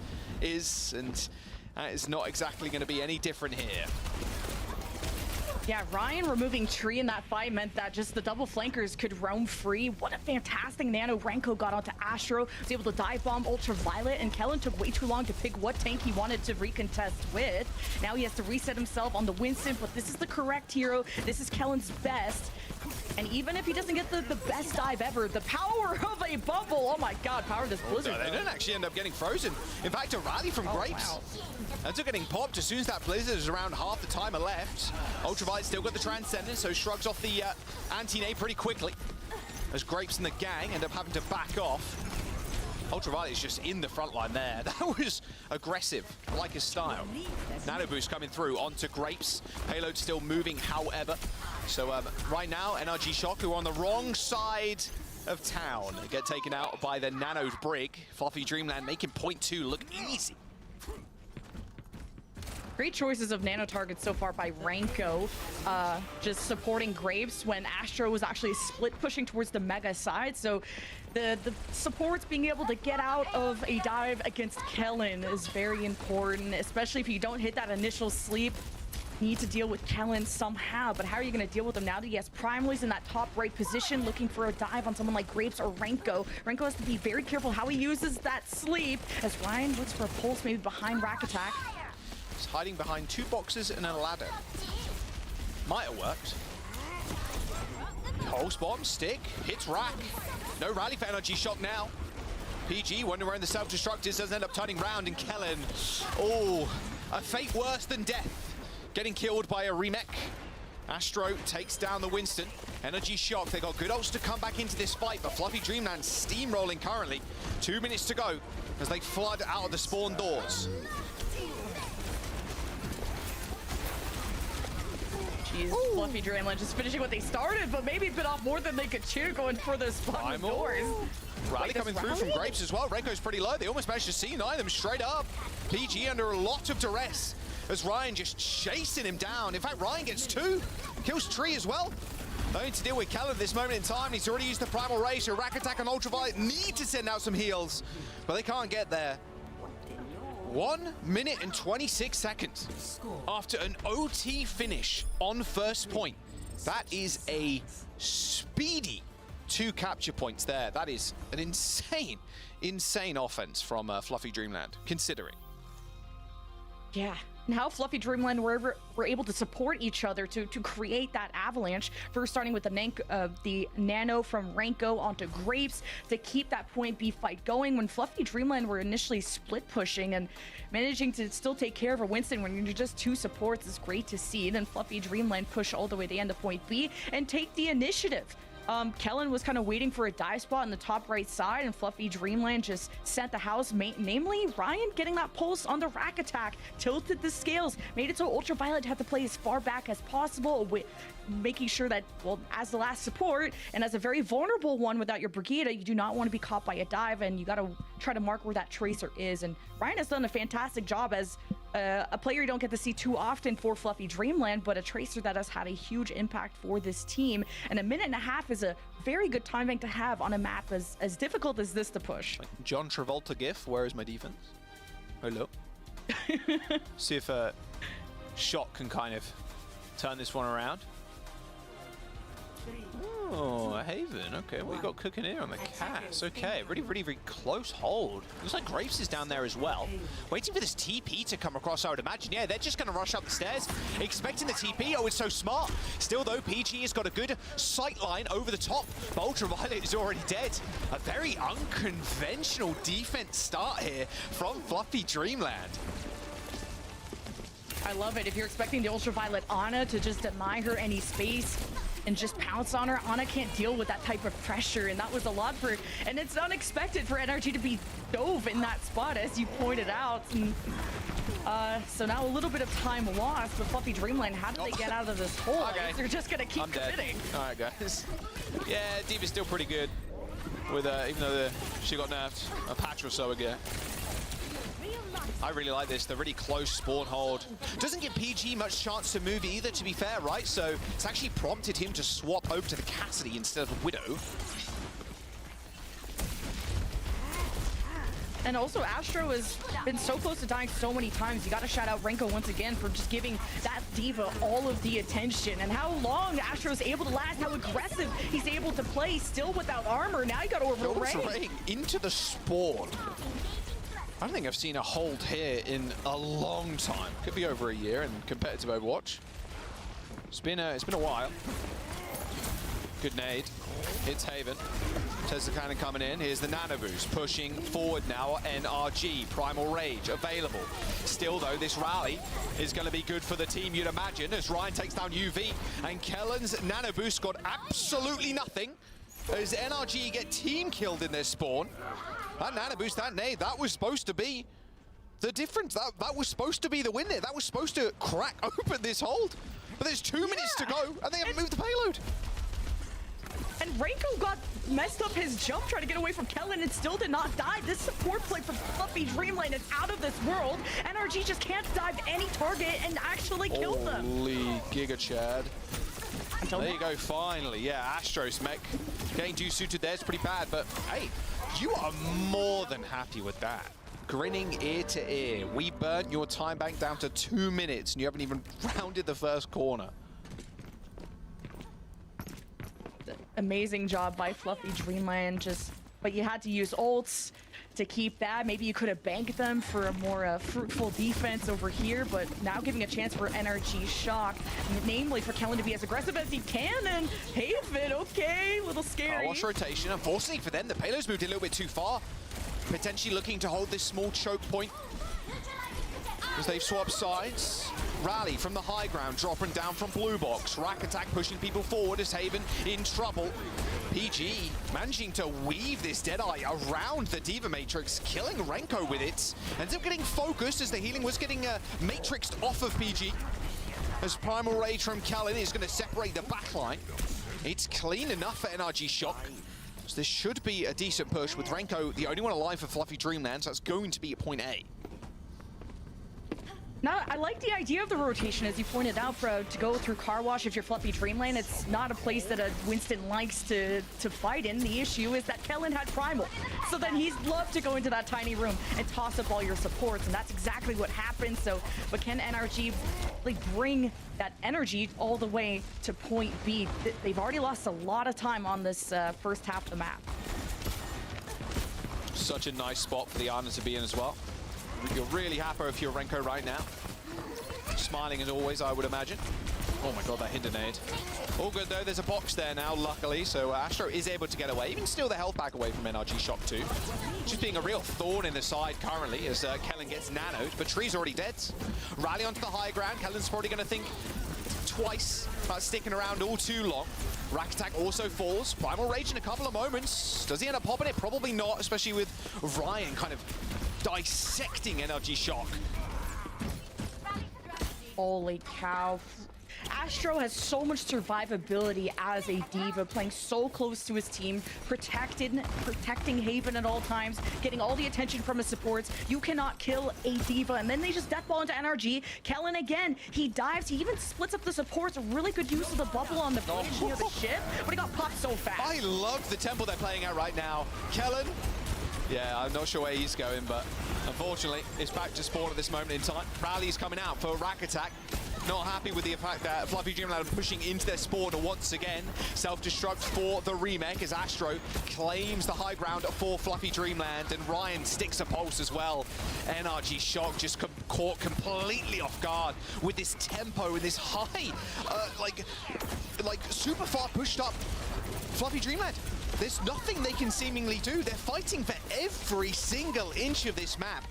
is, and that is not exactly going to be any different here. Yeah, Ryan removing Tree in that fight meant that just the double flankers could roam free. What a fantastic nano Renko got onto Astro. Was able to dive bomb Ultraviolet, and Kellen took way too long to pick what tank he wanted to recontest with. Now he has to reset himself on the Winston, but this is the correct hero. This is Kellen's best. And even if he doesn't get the best dive ever, the power of a bubble. Oh my God, power of this Blizzard. No, they don't actually end up getting frozen. In fact, a rally from Grapes. Wow. Ends up getting popped as soon as that Blizzard is around half the timer left. Ultraviolet still got the Transcendence, so shrugs off the anti-nade pretty quickly. As Grapes and the gang end up having to back off. Ultraviolet is just in the front line there. That was aggressive, I like his style. Nano Boost coming through onto Grapes. Payload still moving, however. So right now, NRG Shock, who are on the wrong side of town, get taken out by the Nanoed Brig. Fluffy Dreamland making point 2 look easy. Great choices of nano targets so far by Renko, just supporting Grapes when Astro was actually split pushing towards the Mega side. So the supports being able to get out of a dive against Kellen is very important, especially if you don't hit that initial sleep. You need to deal with Kellen somehow, but how are you going to deal with him now that he has Primal's in that top right position looking for a dive on someone like Grapes or Renko? Renko has to be very careful how he uses that sleep as Ryan looks for a pulse maybe behind Rack Attack. He's hiding behind 2 boxes and a ladder. Might have worked. Pulse bomb, stick, hits Rack. No rally for NRG Shock now. PG wondering where the self-destruct is, doesn't end up turning round, and Kellen, oh, a fate worse than death. Getting killed by a remech. Astro takes down the Winston. NRG Shock, they got good ults to come back into this fight, but Fluffy Dreamland steamrolling currently. 2 minutes to go as they flood out of the spawn doors. Jeez, Fluffy Dreamland just finishing what they started, but maybe bit off more than they could chew going for the spawn doors. Rally coming through from Grapes as well. Renko's pretty low. They almost managed to C9 them straight up. PG under a lot of duress as Ryan just chasing him down. In fact, Ryan gets 2. Kills Tree as well. No need to deal with Kellen at this moment in time. He's already used the Primal Ray, so Rack Attack and Ultraviolet need to send out some heals, but they can't get there. 1 minute and 26 seconds after an OT finish on first point. That is a speedy 2 capture points there. That is an insane, insane offense from Fluffy Dreamland, considering. Yeah, and how Fluffy Dreamland were able to support each other to create that avalanche. First starting with the nano from Renko onto Grapes to keep that point B fight going when Fluffy Dreamland were initially split pushing, and managing to still take care of a Winston when you're just 2 supports is great to see. Then Fluffy Dreamland push all the way to the end of point B and take the initiative. Kellen was kind of waiting for a dive spot in the top right side, and Fluffy Dreamland just sent the house, namely Ryan getting that pulse on the Rack Attack, tilted the scales, made it so Ultraviolet had to play as far back as possible, with making sure that, well, as the last support and as a very vulnerable one without your Brigida, you do not want to be caught by a dive, and you got to try to mark where that Tracer is. And Ryan has done a fantastic job as a player you don't get to see too often for Fluffy Dreamland, but a Tracer that has had a huge impact for this team. And 1.5 minutes is a very good time bank to have on a map as difficult as this to push. Like John Travolta gif, where is my defense? Hello. See if Shot can kind of turn this one around. Oh, Haven. Okay, what we got cooking here on the Cass? Okay, really, really, really close hold. Looks like Grapes is down there as well. Waiting for this TP to come across, I would imagine. Yeah, they're just going to rush up the stairs, expecting the TP. Oh, it's so smart. Still, though, PG has got a good sight line over the top. Ultraviolet is already dead. A very unconventional defense start here from Fluffy Dreamland. I love it. If you're expecting the Ultraviolet Ana to just deny her any space, and just pounce on her. Ana can't deal with that type of pressure, and that was a lot for her. And it's unexpected for NRG to be dove in that spot, as you pointed out. And, so now a little bit of time lost, but Fluffy Dreamland, how do they get out of this hole? Okay. They're just gonna keep committing. All right, guys. Yeah, D.Va's still pretty good, with even though she got nerfed a patch or so ago. I really like this. The really close spawn hold doesn't give PG much chance to move either, to be fair, right? So it's actually prompted him to swap over to the Cassidy instead of Widow. And also, Astro has been so close to dying so many times. You got to shout out Renko once again for just giving that D.Va all of the attention. And how long Astro's able to last, how aggressive he's able to play, still without armor. Now you got over Ray. Into the spawn. I don't think I've seen a hold here in a long time. Could be over a year in competitive Overwatch. It's been a while. Good nade. Hits Haven. Tesla Cannon coming in. Here's the Nano Boost pushing forward now. NRG, Primal Rage available. Still though, this rally is going to be good for the team, you'd imagine, as Ryan takes down UV. And Kellen's Nano Boost got absolutely nothing as NRG get team killed in their spawn. That Nano Boost, that nade, that was supposed to be the difference. That was supposed to be the win there. That was supposed to crack open this hold. But there's 2 minutes to go, and they haven't moved the payload. And Renko got messed up his jump trying to get away from Kellen and still did not die. This support play from Fluffy Dreamland is out of this world. NRG just can't dive any target and actually kill them. Holy Giga Chad. There you go, finally. Yeah, Astro's mech getting too suited there. It's pretty bad, but hey, you are more than happy with that. Grinning ear to ear. We burnt your time bank down to 2 minutes and you haven't even rounded the first corner. Amazing job by Fluffy Dreamland, but you had to use ults to keep that. Maybe you could have banked them for a more fruitful defense over here, but now giving a chance for NRG Shock, namely for Kellen to be as aggressive as he can, and Haven, okay, a little scary. Watch rotation. Unfortunately for them, the payload's moved a little bit too far. Potentially looking to hold this small choke point as they've swapped sides. Rally from the high ground, dropping down from blue box. Rack attack pushing people forward as Haven in trouble. PG managing to weave this Deadeye around the D.Va Matrix, killing Renko with it. Ends up getting focused as the healing was getting matrixed off of PG. As Primal Rage from Kellen is going to separate the backline. It's clean enough for NRG Shock. So this should be a decent push with Renko, the only one alive for Fluffy Dreamland, so that's going to be at point A. Now, I like the idea of the rotation, as you pointed out, to go through Car Wash if you're Fluffy Dreamland. It's not a place that a Winston likes to fight in. The issue is that Kellen had Primal. So then he's loved to go into that tiny room and toss up all your supports, and that's exactly what happened. So, but can NRG bring that energy all the way to point B? They've already lost a lot of time on this first half of the map. Such a nice spot for the Ana to be in as well. You're really happy if you're Renko right now. Smiling as always, I would imagine. Oh my god, that hinder nade. All good though, there's a box there now, luckily, so Astro is able to get away. Even still the health back away from NRG Shock too. Just being a real thorn in the side currently as Kellen gets nanoed, but Tree's already dead. Rally onto the high ground, Kellen's probably going to think twice about sticking around all too long. Rack attack also falls. Primal Rage in a couple of moments. Does he end up popping it? Probably not, especially with Ryan kind of dissecting NRG Shock. Holy cow. Astro has so much survivability as a D.Va, playing so close to his team, protecting Haven at all times, getting all the attention from his supports. You cannot kill a D.Va, and then they just deathball into NRG. Kellen again, he dives, he even splits up the supports. Really good use of the bubble on the bridge near the ship, but he got popped so fast. I love the tempo they're playing at right now. Kellen, yeah, I'm not sure where he's going, but unfortunately, it's back to spawn at this moment in time. Rally's coming out for a rack attack. Not happy with the fact that Fluffy Dreamland are pushing into their spawner once again. Self-destruct for the remake as Astro claims the high ground for Fluffy Dreamland, and Ryan sticks a pulse as well. NRG Shock just caught completely off guard with this tempo and this high, like super far pushed up Fluffy Dreamland. There's nothing they can seemingly do. They're fighting for every single inch of this map.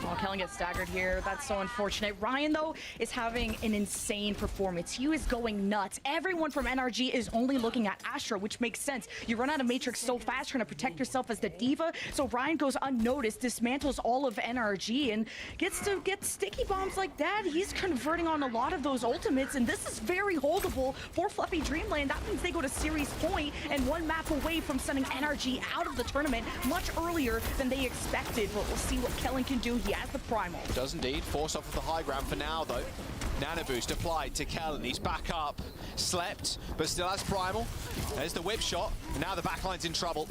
Well, Kellen gets staggered here. That's so unfortunate. Ryan, though, is having an insane performance. He is going nuts. Everyone from NRG is only looking at Astro, which makes sense. You run out of Matrix so fast, trying to protect yourself as the diva. So Ryan goes unnoticed, dismantles all of NRG, and gets to get sticky bombs like that. He's converting on a lot of those ultimates, and this is very holdable for Fluffy Dreamland. That means they go to series point and one map away from sending NRG out of the tournament much earlier than they expected. But we'll see what Kellen can do. He has the primal. Does indeed. Force off of the high ground for now, though. Nano boost applied to Kellen. He's back up. Slept, but still has primal. There's the whip shot. Now the backline's in trouble.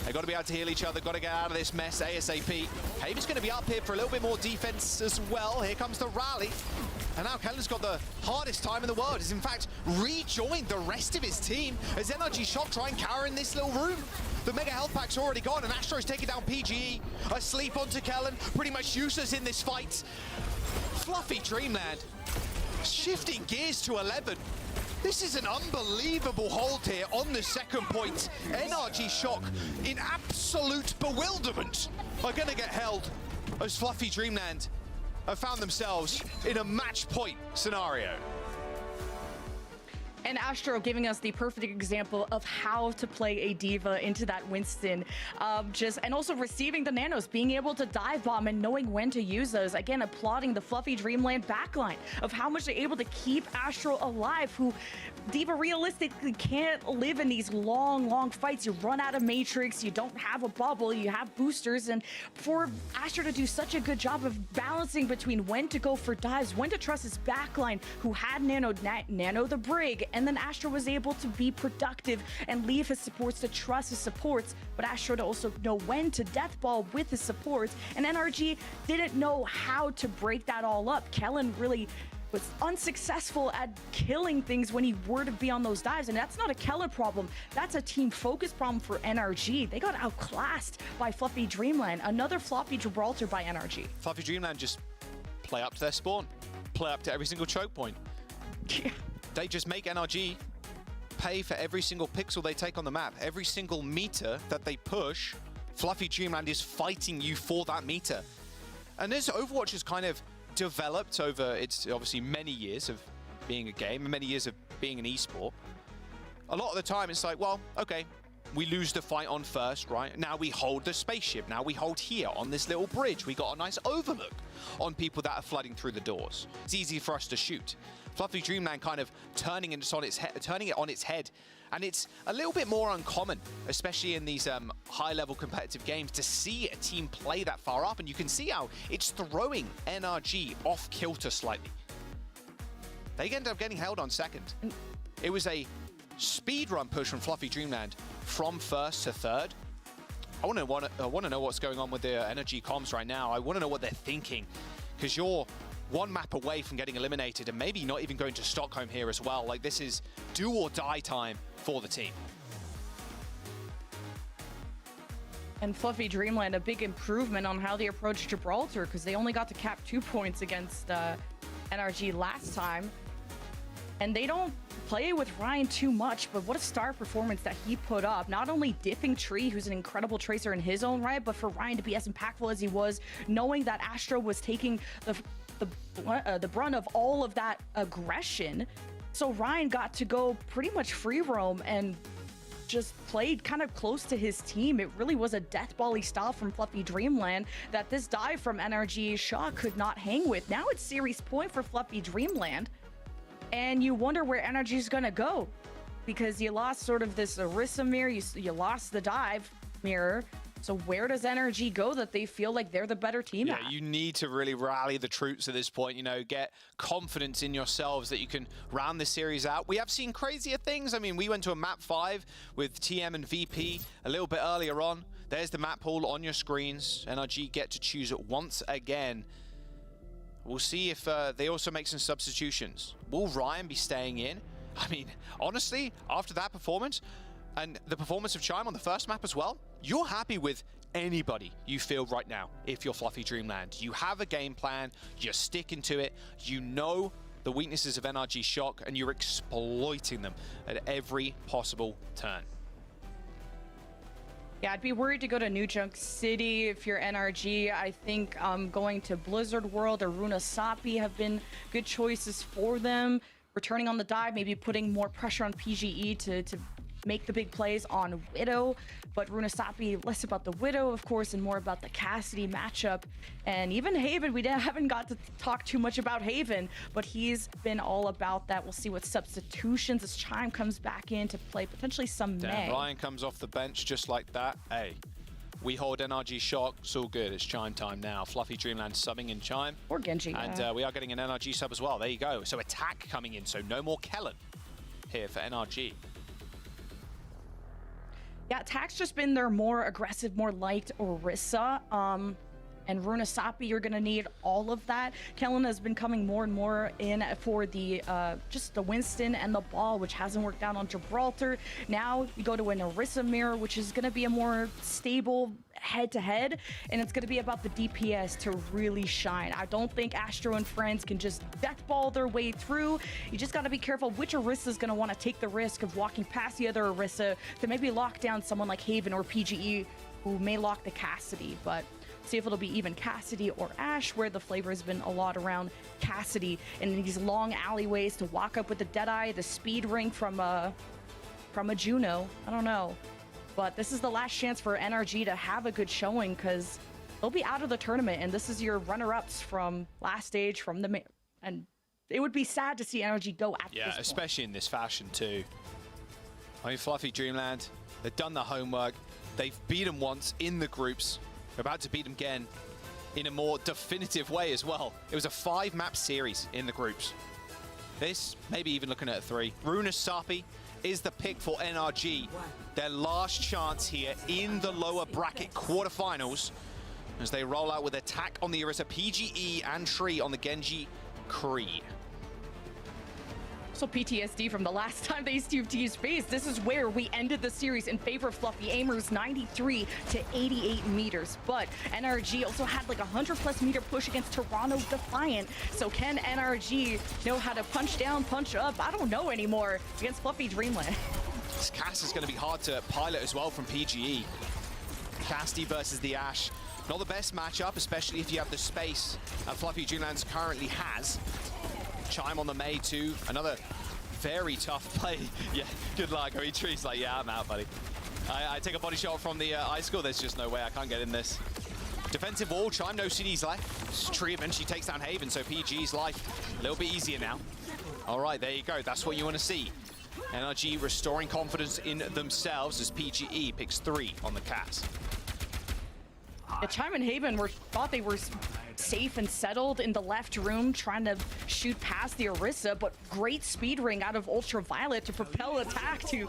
They've got to be able to heal each other, got to get out of this mess ASAP. Haven's going to be up here for a little bit more defense as well. Here comes the rally. And now Kellen's got the hardest time in the world. He's in fact rejoined the rest of his team as NRG Shock try and cower in this little room. The Mega Health Pack's already gone, and Astro's taking down PGE. Asleep onto Kellen, pretty much useless in this fight. Fluffy Dreamland shifting gears to 11. This is an unbelievable hold here on the second point. NRG Shock, in absolute bewilderment, are going to get held as Fluffy Dreamland have found themselves in a match point scenario. And Astro giving us the perfect example of how to play a diva into that Winston. And also receiving the nanos, being able to dive bomb and knowing when to use those. Again, applauding the Fluffy Dreamland backline of how much they're able to keep Astro alive, who diva realistically can't live in these long fights. You run out of Matrix, you don't have a bubble, you have boosters, and for Astro to do such a good job of balancing between when to go for dives, when to trust his backline, who had Nano the Brig, and then Astro was able to be productive and leave his supports to trust his supports, but Astro to also know when to death ball with his supports, and NRG didn't know how to break that all up. Kellen really was unsuccessful at killing things when he were to be on those dives, and that's not a Kellen problem, that's a team focus problem for NRG. They got outclassed by Fluffy Dreamland. Another floppy Gibraltar by NRG. Fluffy Dreamland just play up to their spawn, play up to every single choke point. Yeah. They just make NRG pay for every single pixel they take on the map. Every single meter that they push, Fluffy Dreamland is fighting you for that meter. And as Overwatch has kind of developed over its obviously many years of being a game and many years of being an esport, a lot of the time it's like, well, okay, we lose the fight on first, right? Now we hold the spaceship. Now we hold here on this little bridge. We got a nice overlook on people that are flooding through the doors. It's easy for us to shoot. Fluffy Dreamland kind of turning it on its head, and it's a little bit more uncommon, especially in these high-level competitive games, to see a team play that far up, and you can see how it's throwing NRG off kilter slightly. They end up getting held on second. It was a speedrun push from Fluffy Dreamland from first to third. I want to know what's going on with the NRG comms right now. I want to know what they're thinking, because you're one map away from getting eliminated and maybe not even going to Stockholm here as well. Like, this is do or die time for the team. And Fluffy Dreamland, a big improvement on how they approached Gibraltar, because they only got to cap 2 points against NRG last time. And they don't play with Ryan too much, but what a star performance that he put up. Not only dipping Tree, who's an incredible tracer in his own right, but for Ryan to be as impactful as he was, knowing that Astro was taking the brunt of all of that aggression. So Ryan got to go pretty much free roam and just played kind of close to his team. It really was a death bally style from Fluffy Dreamland that this dive from NRG Shaw could not hang with. Now it's series point for Fluffy Dreamland, and you wonder where NRG is gonna go, because you lost sort of this Orisa mirror, you lost the dive mirror. So where does NRG go that they feel like they're the better team at? Yeah, you need to really rally the troops at this point, you know, get confidence in yourselves that you can round this series out. We have seen crazier things. I mean, we went to a map 5 with TM and VP a little bit earlier on. There's the map pool on your screens. NRG get to choose it once again. We'll see if they also make some substitutions. Will Ryan be staying in? I mean, honestly, after that performance, and the performance of Chime on the first map as well, you're happy with anybody you feel right now if you're Fluffy Dreamland. You have a game plan, you're sticking to it, you know the weaknesses of NRG Shock, and you're exploiting them at every possible turn. Yeah, I'd be worried to go to New Junk City if you're NRG. I think going to Blizzard World or Runasapi have been good choices for them. Returning on the dive, maybe putting more pressure on PGE to make the big plays on Widow. But Runasapi, less about the Widow, of course, and more about the Cassidy matchup. And even Haven, we haven't got to talk too much about Haven, but he's been all about that. We'll see what substitutions as Chime comes back in to play potentially some May. Ryan comes off the bench just like that. Hey, we hold NRG Shock. It's all good. It's Chime time now. Fluffy Dreamland subbing in Chime. Or Genji. And we are getting an NRG sub as well. There you go. So attack coming in. So no more Kellen here for NRG. Yeah, Attack's just been their more aggressive, more liked Orisa. And Runasapi, you're going to need all of that. Kellen has been coming more and more in for the just the Winston and the Ball, which hasn't worked out on Gibraltar. Now you go to an Orisa mirror, which is going to be a more stable head-to-head, and it's going to be about the DPS to really shine. I don't think Astro and friends can just deathball their way through. You just got to be careful which Orisa is going to want to take the risk of walking past the other Orisa to maybe lock down someone like Haven or PGE, who may lock the Cassidy, but see if it'll be even Cassidy or Ash, where the flavor has been a lot around Cassidy in these long alleyways to walk up with the Deadeye, the speed ring from a Juno. I don't know. But this is the last chance for NRG to have a good showing, because they'll be out of the tournament, and this is your runner-ups from last stage, from the and it would be sad to see NRG go at this point. Especially in this fashion too. I mean, Fluffy Dreamland, they've done the homework. They've beaten once in the groups. They're about to beat them again in a more definitive way as well. It was a 5-map series in the groups. This, maybe even looking at a 3. Runasapi is the pick for NRG. Their last chance here in the lower bracket quarterfinals as they roll out with attack on the Orisa, PGE and Tree on the Genji Kree. So PTSD from the last time these two teams faced. This is where we ended the series in favor of Fluffy Aimers, 93 to 88 meters. But NRG also had like a 100+ meter push against Toronto Defiant. So can NRG know how to punch down, punch up? I don't know anymore against Fluffy Dreamland. This cast is going to be hard to pilot as well from PGE. Cassidy versus the Ash. Not the best matchup, especially if you have the space that Fluffy Dreamland currently has. Chime on the May too. Another very tough play. Yeah, good luck. I mean, Tree's like, yeah, I'm out, buddy. I take a body shot from the Icicle. There's just no way I can't get in this. Defensive wall, Chime, no CDs left. Tree eventually takes down Haven, so PG's life a little bit easier now. All right, there you go. That's what you want to see. NRG restoring confidence in themselves as PGE picks 3 on the Cats. Yeah, Chime and Haven thought they were safe and settled in the left room, trying to shoot past the Orisa, but great speed ring out of Ultraviolet to propel attack to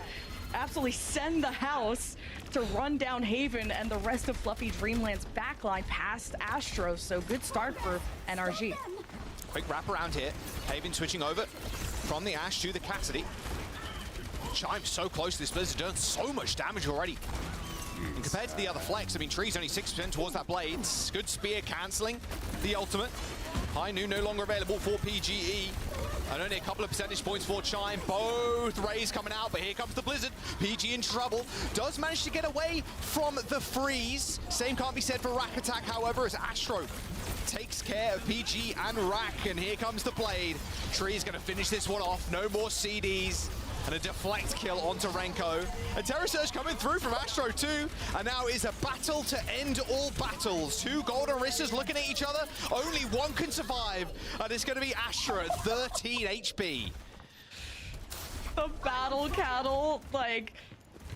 absolutely send the house to run down Haven and the rest of Fluffy Dreamland's backline past Astro. So good start for NRG. Quick wrap around here. Haven switching over from the Ash to the Cassidy. Chime's so close to this Blizzard, done so much damage already. And compared to the other flex, I mean, Tree's only 6% towards that blade. Good spear cancelling the ultimate. High Noon no longer available for PGE. And only a couple of percentage points for Chime. Both rays coming out, but here comes the Blizzard. PG in trouble. Does manage to get away from the freeze. Same can't be said for Rack Attack, however, as Astro takes care of PG and Rack. And here comes the blade. Tree's going to finish this one off. No more CDs. And a deflect kill onto Renko. And Terror Surge coming through from Astro too. And now is a battle to end all battles. 2 gold Orisas looking at each other. Only one can survive. And it's going to be Astro at 13 HP. The battle cattle, like,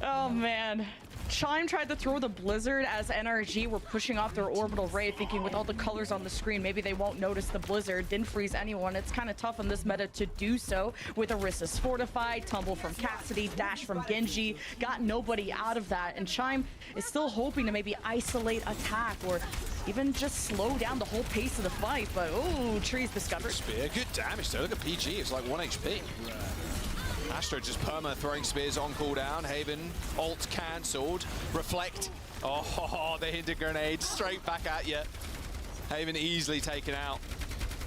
oh man. Chime tried to throw the Blizzard as NRG were pushing off their orbital ray, thinking with all the colors on the screen, maybe they won't notice the Blizzard. Didn't freeze anyone. It's kind of tough in this meta to do so with Orisa's fortified, tumble from Cassidy, dash from Genji. Got nobody out of that. And Chime is still hoping to maybe isolate attack or even just slow down the whole pace of the fight. But, oh, Tree's discovered. Spear, good damage though. Look at PG, it's like 1 HP. Astro just perma throwing spears on cooldown. Haven, ult cancelled. Reflect. Oh, the hinted grenade straight back at you. Haven easily taken out.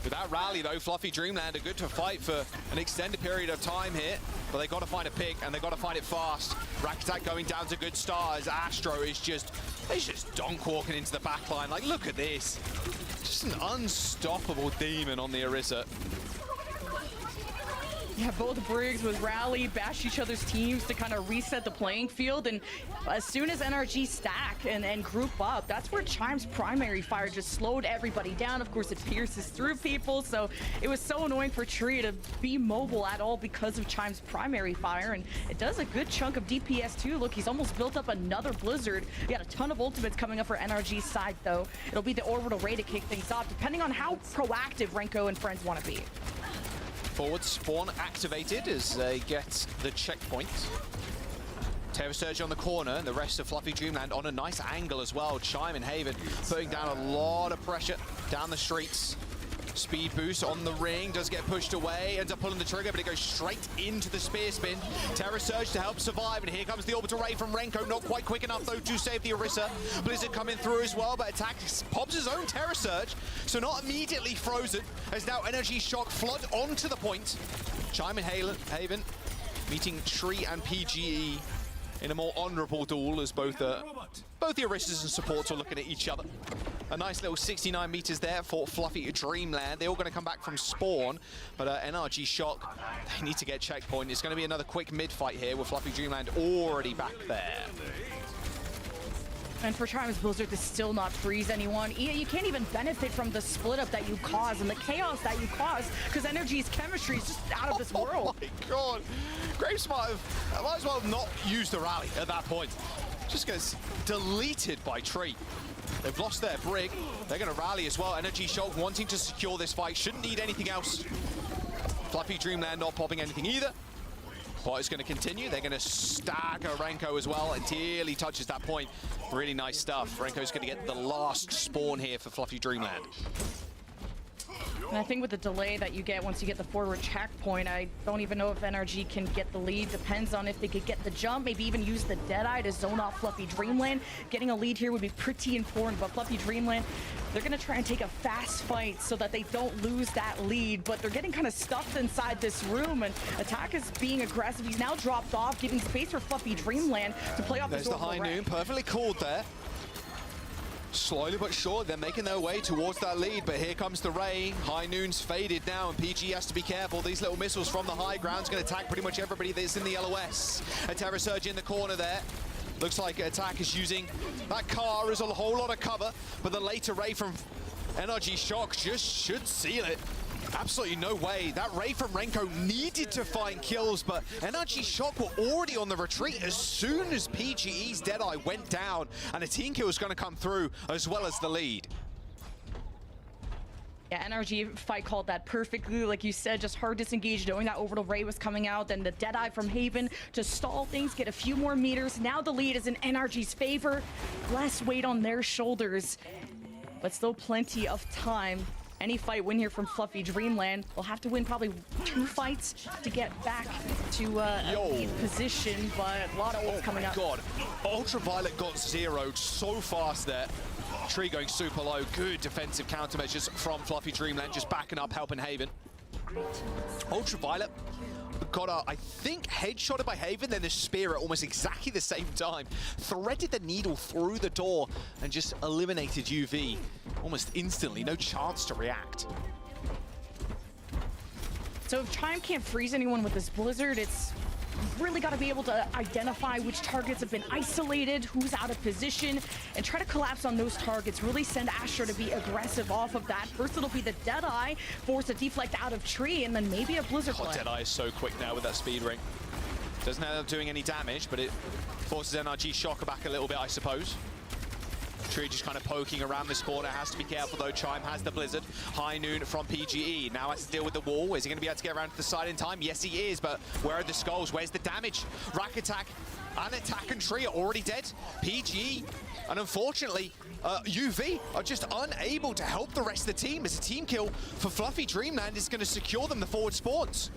With that rally, though, Fluffy Dreamland are good to fight for an extended period of time here. But they got to find a pick, and they got to find it fast. Rack Attack going down to good start as Astro is just donk walking into the back line. Like, look at this. Just an unstoppable demon on the Orisa. Yeah, both Briggs with Rally bashed each other's teams to kind of reset the playing field, and as soon as NRG stack and group up, that's where Chime's primary fire just slowed everybody down. Of course, it pierces through people, so it was so annoying for Tree to be mobile at all because of Chime's primary fire, and it does a good chunk of DPS too. Look, he's almost built up another Blizzard. We got a ton of ultimates coming up for NRG's side, though. It'll be the Orbital Ray to kick things off, depending on how proactive Renko and friends want to be. Forward spawn activated as they get the checkpoint. Terror Surge on the corner, and the rest of Fluffy Dreamland on a nice angle as well. Chime and Haven putting down a lot of pressure down the streets. Speed boost on the ring, does get pushed away, ends up pulling the trigger, but it goes straight into the spear spin. Terror Surge to help survive, and here comes the Orbital Ray from Renko. Not quite quick enough, though, to save the Orisa. Blizzard coming through as well, but Attack pops his own Terror Surge, so not immediately frozen, as now Energy Shock flood onto the point. Chime and Haven meeting Tree and PGE in a more honourable duel as both the Orisas and supports are looking at each other. A nice little 69 meters there for Fluffy Dreamland. They're all going to come back from spawn, but NRG Shock, they need to get checkpoint. It's going to be another quick mid-fight here with Fluffy Dreamland already back there. And for Chime's Blizzard to still not freeze anyone, you can't even benefit from the split up that you cause and the chaos that you cause, because NRG's chemistry is just out of this world. Oh my god. Graves might as well not use the rally at that point. Just gets deleted by Tree. They've lost their Brig. They're going to rally as well. NRG Shock wanting to secure this fight. Shouldn't need anything else. Fluffy Dreamland not popping anything either. Fight is going to continue. They're going to stagger Renko as well until he touches that point. Really nice stuff. Renko's going to get the last spawn here for Fluffy Dreamland. And I think with the delay that you get once you get the forward checkpoint, I don't even know if NRG can get the lead. Depends on if they could get the jump, maybe even use the Deadeye to zone off Fluffy Dreamland. Getting a lead here would be pretty important, but Fluffy Dreamland, they're going to try and take a fast fight so that they don't lose that lead, but they're getting kind of stuffed inside this room, and Attack is being aggressive. He's now dropped off, giving space for Fluffy Dreamland to play off this. There's the high noon, perfectly called there. Slowly but sure, they're making their way towards that lead, but here comes the Ray. High Noon's faded now, and PG has to be careful. These little missiles from the high ground's going to attack pretty much everybody that's in the LOS. A Terror Surge in the corner there. Looks like Attack is using that car as a whole lot of cover, but the later Ray from NRG Shock just should seal it. Absolutely no way. That Ray from Renko needed to find kills, but NRG Shock were already on the retreat as soon as PGE's Deadeye went down, and a team kill was going to come through as well as the lead. Yeah, NRG fight called that perfectly. Like you said, just hard disengaged, knowing that Orbital Ray was coming out. Then the Deadeye from Haven to stall things, get a few more meters. Now the lead is in NRG's favor. Less weight on their shoulders, but still plenty of time. Any fight win here from Fluffy Dreamland, will have to win probably 2 fights to get back to a lead position, but a lot of ults coming up. Oh my god, Ultraviolet got zeroed so fast there. Tree going super low. Good defensive countermeasures from Fluffy Dreamland, just backing up, helping Haven. Ultraviolet got, I think, headshotted by Haven, then the spear at almost exactly the same time. Threaded the needle through the door and just eliminated UV almost instantly. No chance to react. So if Chime can't freeze anyone with this Blizzard, it's really got to be able to identify which targets have been isolated, who's out of position, and try to collapse on those targets. Really send Astro to be aggressive off of that. First it'll be the Deadeye, force a deflect out of Tree, and then maybe a Blizzard play. Deadeye is so quick now with that speed ring. Doesn't end up doing any damage, but it forces NRG Shocker back a little bit, I suppose. Tree just kind of poking around this corner. Has to be careful though. Chime has the Blizzard. High Noon from PGE. Now has to deal with the wall. Is he going to be able to get around to the side in time? Yes, he is. But where are the skulls? Where's the damage? Rack Attack and Attack and Tree are already dead. PGE and unfortunately UV are just unable to help the rest of the team, as a team kill for Fluffy Dreamland is going to secure them the forward spawns.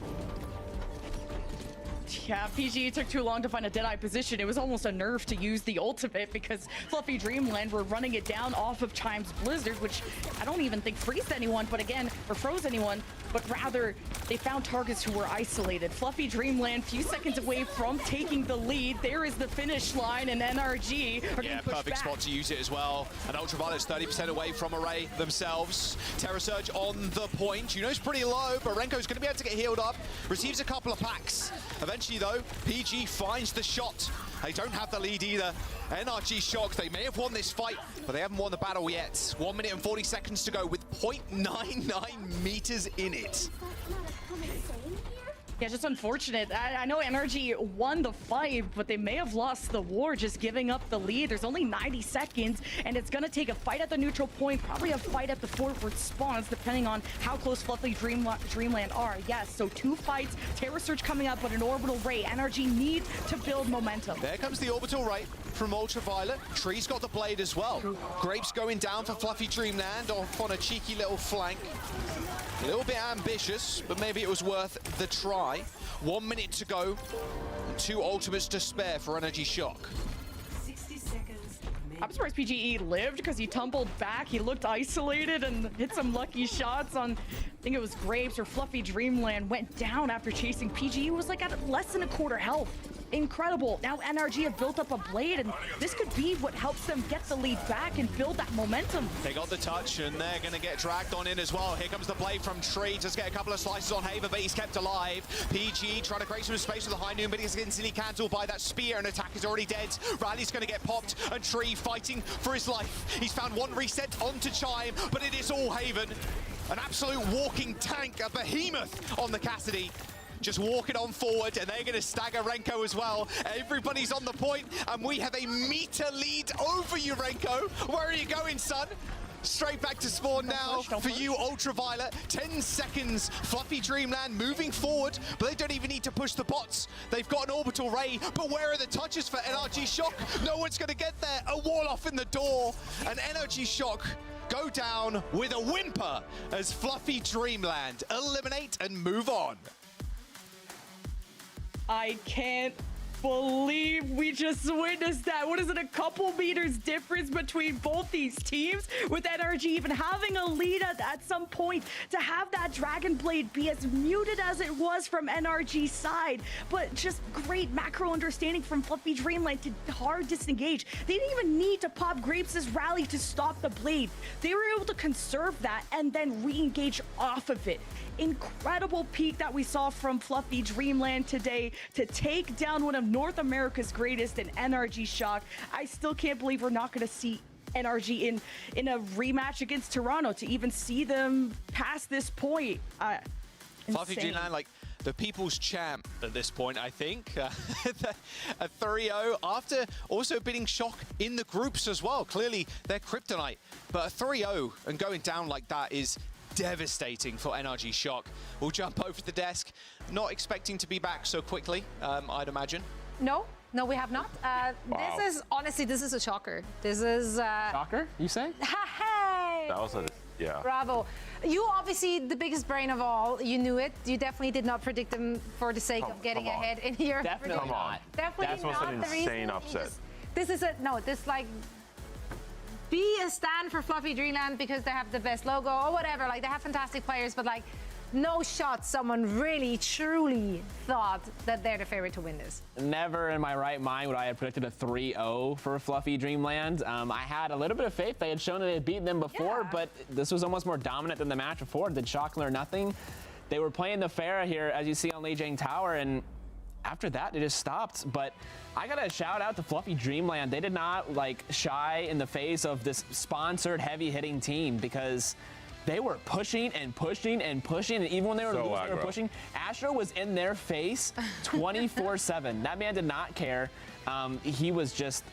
Yeah, PG took too long to find a Deadeye position. It was almost a nerve to use the ultimate because Fluffy Dreamland were running it down off of Chime's Blizzard, which I don't even think freezed anyone, but again, or froze anyone, but rather they found targets who were isolated. Fluffy Dreamland, few seconds away from taking the lead. There is the finish line, and NRG are going to push perfect back. spot to use it as well. And Ultraviolet's 30% away from Array themselves. Terra Surge on the point. Juno's pretty low, but Renko's going to be able to get healed up. Receives a couple of packs. Eventually, though, PG finds the shot. They don't have the lead either. NRG Shock, they may have won this fight, but they haven't won the battle yet. 1 minute and 40 seconds to go with 0.99 meters in it. Yeah, just unfortunate. I know NRG won the fight, but they may have lost the war just giving up the lead. There's only 90 seconds, and it's going to take a fight at the neutral point, probably a fight at the forward spawns, depending on how close Fluffy Dreamland are. Yes, so 2 fights, Terror Surge coming up, but an Orbital Ray. NRG need to build momentum. There comes the Orbital Ray from Ultraviolet. Tree's got the blade as well. Grapes going down for Fluffy Dreamland off on a cheeky little flank. A little bit ambitious, but maybe it was worth the try. 1 minute to go, and 2 ultimates to spare for NRG Shock. 60 seconds. I'm surprised PGE lived because he tumbled back. He looked isolated and hit some lucky shots on, I think it was Grapes or Fluffy Dreamland, went down after chasing. PGE was like at less than a quarter health. Incredible. Now NRG have built up a blade, and this could be what helps them get the lead back and build that momentum. They got the touch, and they're going to get dragged on in as well. Here comes the blade from Tree. Just get a couple of slices on Haven, but he's kept alive. PG trying to create some space with the high noon, but he's instantly cancelled by that spear, and attack is already dead. Rally's going to get popped, and Tree fighting for his life. He's found one reset onto Chime, but it is all Haven. An absolute walking tank, a behemoth on the Cassidy. Just walking on forward, and they're going to stagger Renko as well. Everybody's on the point, and we have a meter lead over you, Renko. Where are you going, son? Straight back to spawn now for you, Ultraviolet. 10 seconds. Fluffy Dreamland moving forward, but they don't even need to push the bots. They've got an Orbital Ray, but where are the touches for NRG Shock? No one's going to get there. A wall off in the door, and NRG Shock go down with a whimper as Fluffy Dreamland eliminate and move on. I can't believe we just witnessed that. What is it, a couple meters difference between both these teams, with NRG even having a lead at some point, to have that Dragon Blade be as muted as it was from NRG's side, but just great macro understanding from Fluffy Dreamland to hard disengage. They didn't even need to pop Grapes' rally to stop the blade. They were able to conserve that and then re-engage off of it. Incredible peak that we saw from Fluffy Dreamland today to take down one of North America's greatest in NRG Shock. I still can't believe we're not going to see NRG in a rematch against Toronto to even see them past this point. Fluffy Dreamland, like the people's champ at this point, I think. A 3-0 after also beating Shock in the groups as well. Clearly, they're kryptonite, but a 3-0 and going down like that is devastating for NRG Shock. We'll jump over the desk. Not expecting to be back so quickly, I'd imagine. No, we have not. Wow. This is, honestly, this is a shocker. This is... Shocker, you say? Hey! That was a, yeah. Bravo. You obviously the biggest brain of all. You knew it. You definitely did not predict them for the sake of getting come on. ahead in your Definitely prediction. not. Definitely That was not an the reason. insane upset. This is a no. This like be a stand for Fluffy Dreamland because they have the best logo or whatever. Like they have fantastic players, but like no shot someone really truly thought that they're the favorite to win this. Never in my right mind would I have predicted a 3-0 for Fluffy Dreamland. I had a little bit of faith. They had shown that they had beaten them before, Yeah. but this was almost more dominant than the match before. Did Shock learn nothing? They were playing the Pharah here, as you see on Lijiang Tower, and after that, they just stopped. But I gotta shout out to Fluffy Dreamland. They did not like shy in the face of this sponsored heavy-hitting team because they were pushing and pushing and pushing, and even when they were So losing, they were aggro. pushing. Astro was in their face 24/7. That man did not care. He was just,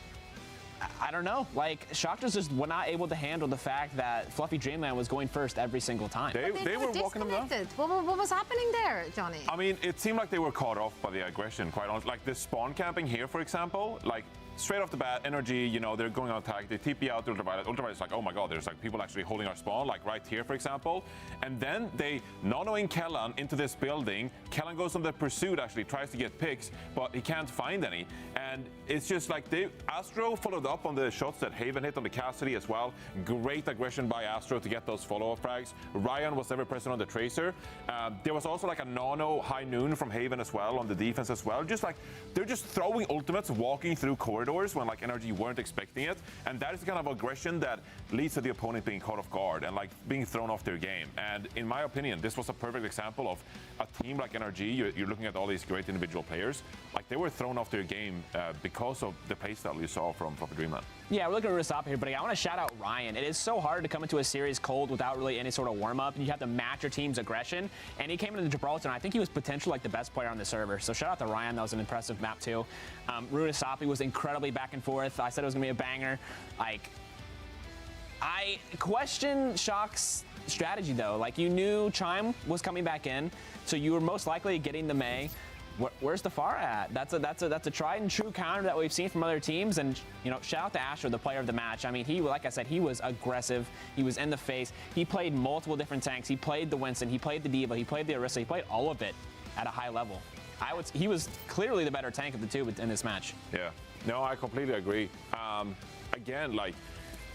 I don't know, like Shock just were not able to handle the fact that Fluffy Dreamland was going first every single time. They were walking them down. disconnected. What was happening there, Johnny? I mean, it seemed like they were caught off by the aggression, quite honestly. Like the spawn camping here, for example, like straight off the bat, NRG, you know, they're going on attack. They TP out to Ultraviolet. Ultraviolet's like, oh my god, there's like people actually holding our spawn, like right here, for example. And then they nanoing Kellan into this building. Kellan goes on the pursuit, actually tries to get picks, but he can't find any. And it's just like Astro followed up on the shots that Haven hit on the Cassidy as well. Great aggression by Astro to get those follow-up frags. Ryan was ever present on the Tracer. There was also like a nano high noon from Haven as well on the defense as well. Just like they're just throwing ultimates, walking through corridors when like NRG weren't expecting it, and that is the kind of aggression that leads to the opponent being caught off guard and like being thrown off their game. And in my opinion, this was a perfect example of a team like NRG. You're looking at all these great individual players, like they were thrown off their game because of the playstyle you saw from Dreamland. Yeah, we're looking at Runasapi here, but I want to shout out Ryan. It is so hard to come into a series cold without really any sort of warm-up, and you have to match your team's aggression. And he came into Gibraltar, and I think he was potentially like the best player on the server. So shout out to Ryan. That was an impressive map too. Runasapi was incredibly back and forth. I said it was going to be a banger. Like, I question Shock's strategy though. Like, you knew Chime was coming back in, so you were most likely getting the Mei. Where's the FAR at? That's a tried and true counter that we've seen from other teams. And you know, shout out to Astro, the player of the match. I mean, he, like I said, he was aggressive. He was in the face. He played multiple different tanks. He played the Winston. He played the D.Va. He played the Orisa. He played all of it at a high level. He was clearly the better tank of the two in this match. Yeah. No, I completely agree. Again, like,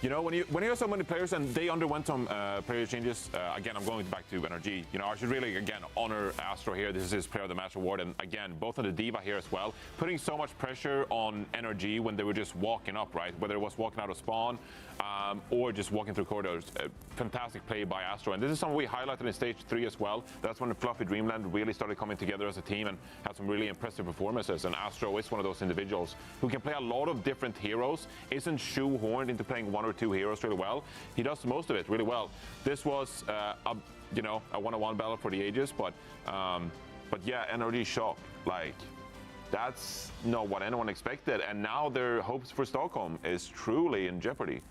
you know, when you have so many players and they underwent some player changes, again, I'm going back to NRG. You know, I should really, again, honor Astro here. This is his Player of the Match award. And again, both on the D.Va here as well, putting so much pressure on NRG when they were just walking up, right? Whether it was walking out of spawn or just walking through corridors. Fantastic play by Astro. And this is something we highlighted in Stage 3 as well. That's when the Fluffy Dreamland really started coming together as a team and had some really impressive performances. And Astro is one of those individuals who can play a lot of different heroes, isn't shoehorned into playing one or two heroes really well. He does most of it really well. This was you know, a one-on-one battle for the ages, but yeah, NRG Shock, like, that's not what anyone expected, and now their hopes for Stockholm is truly in jeopardy.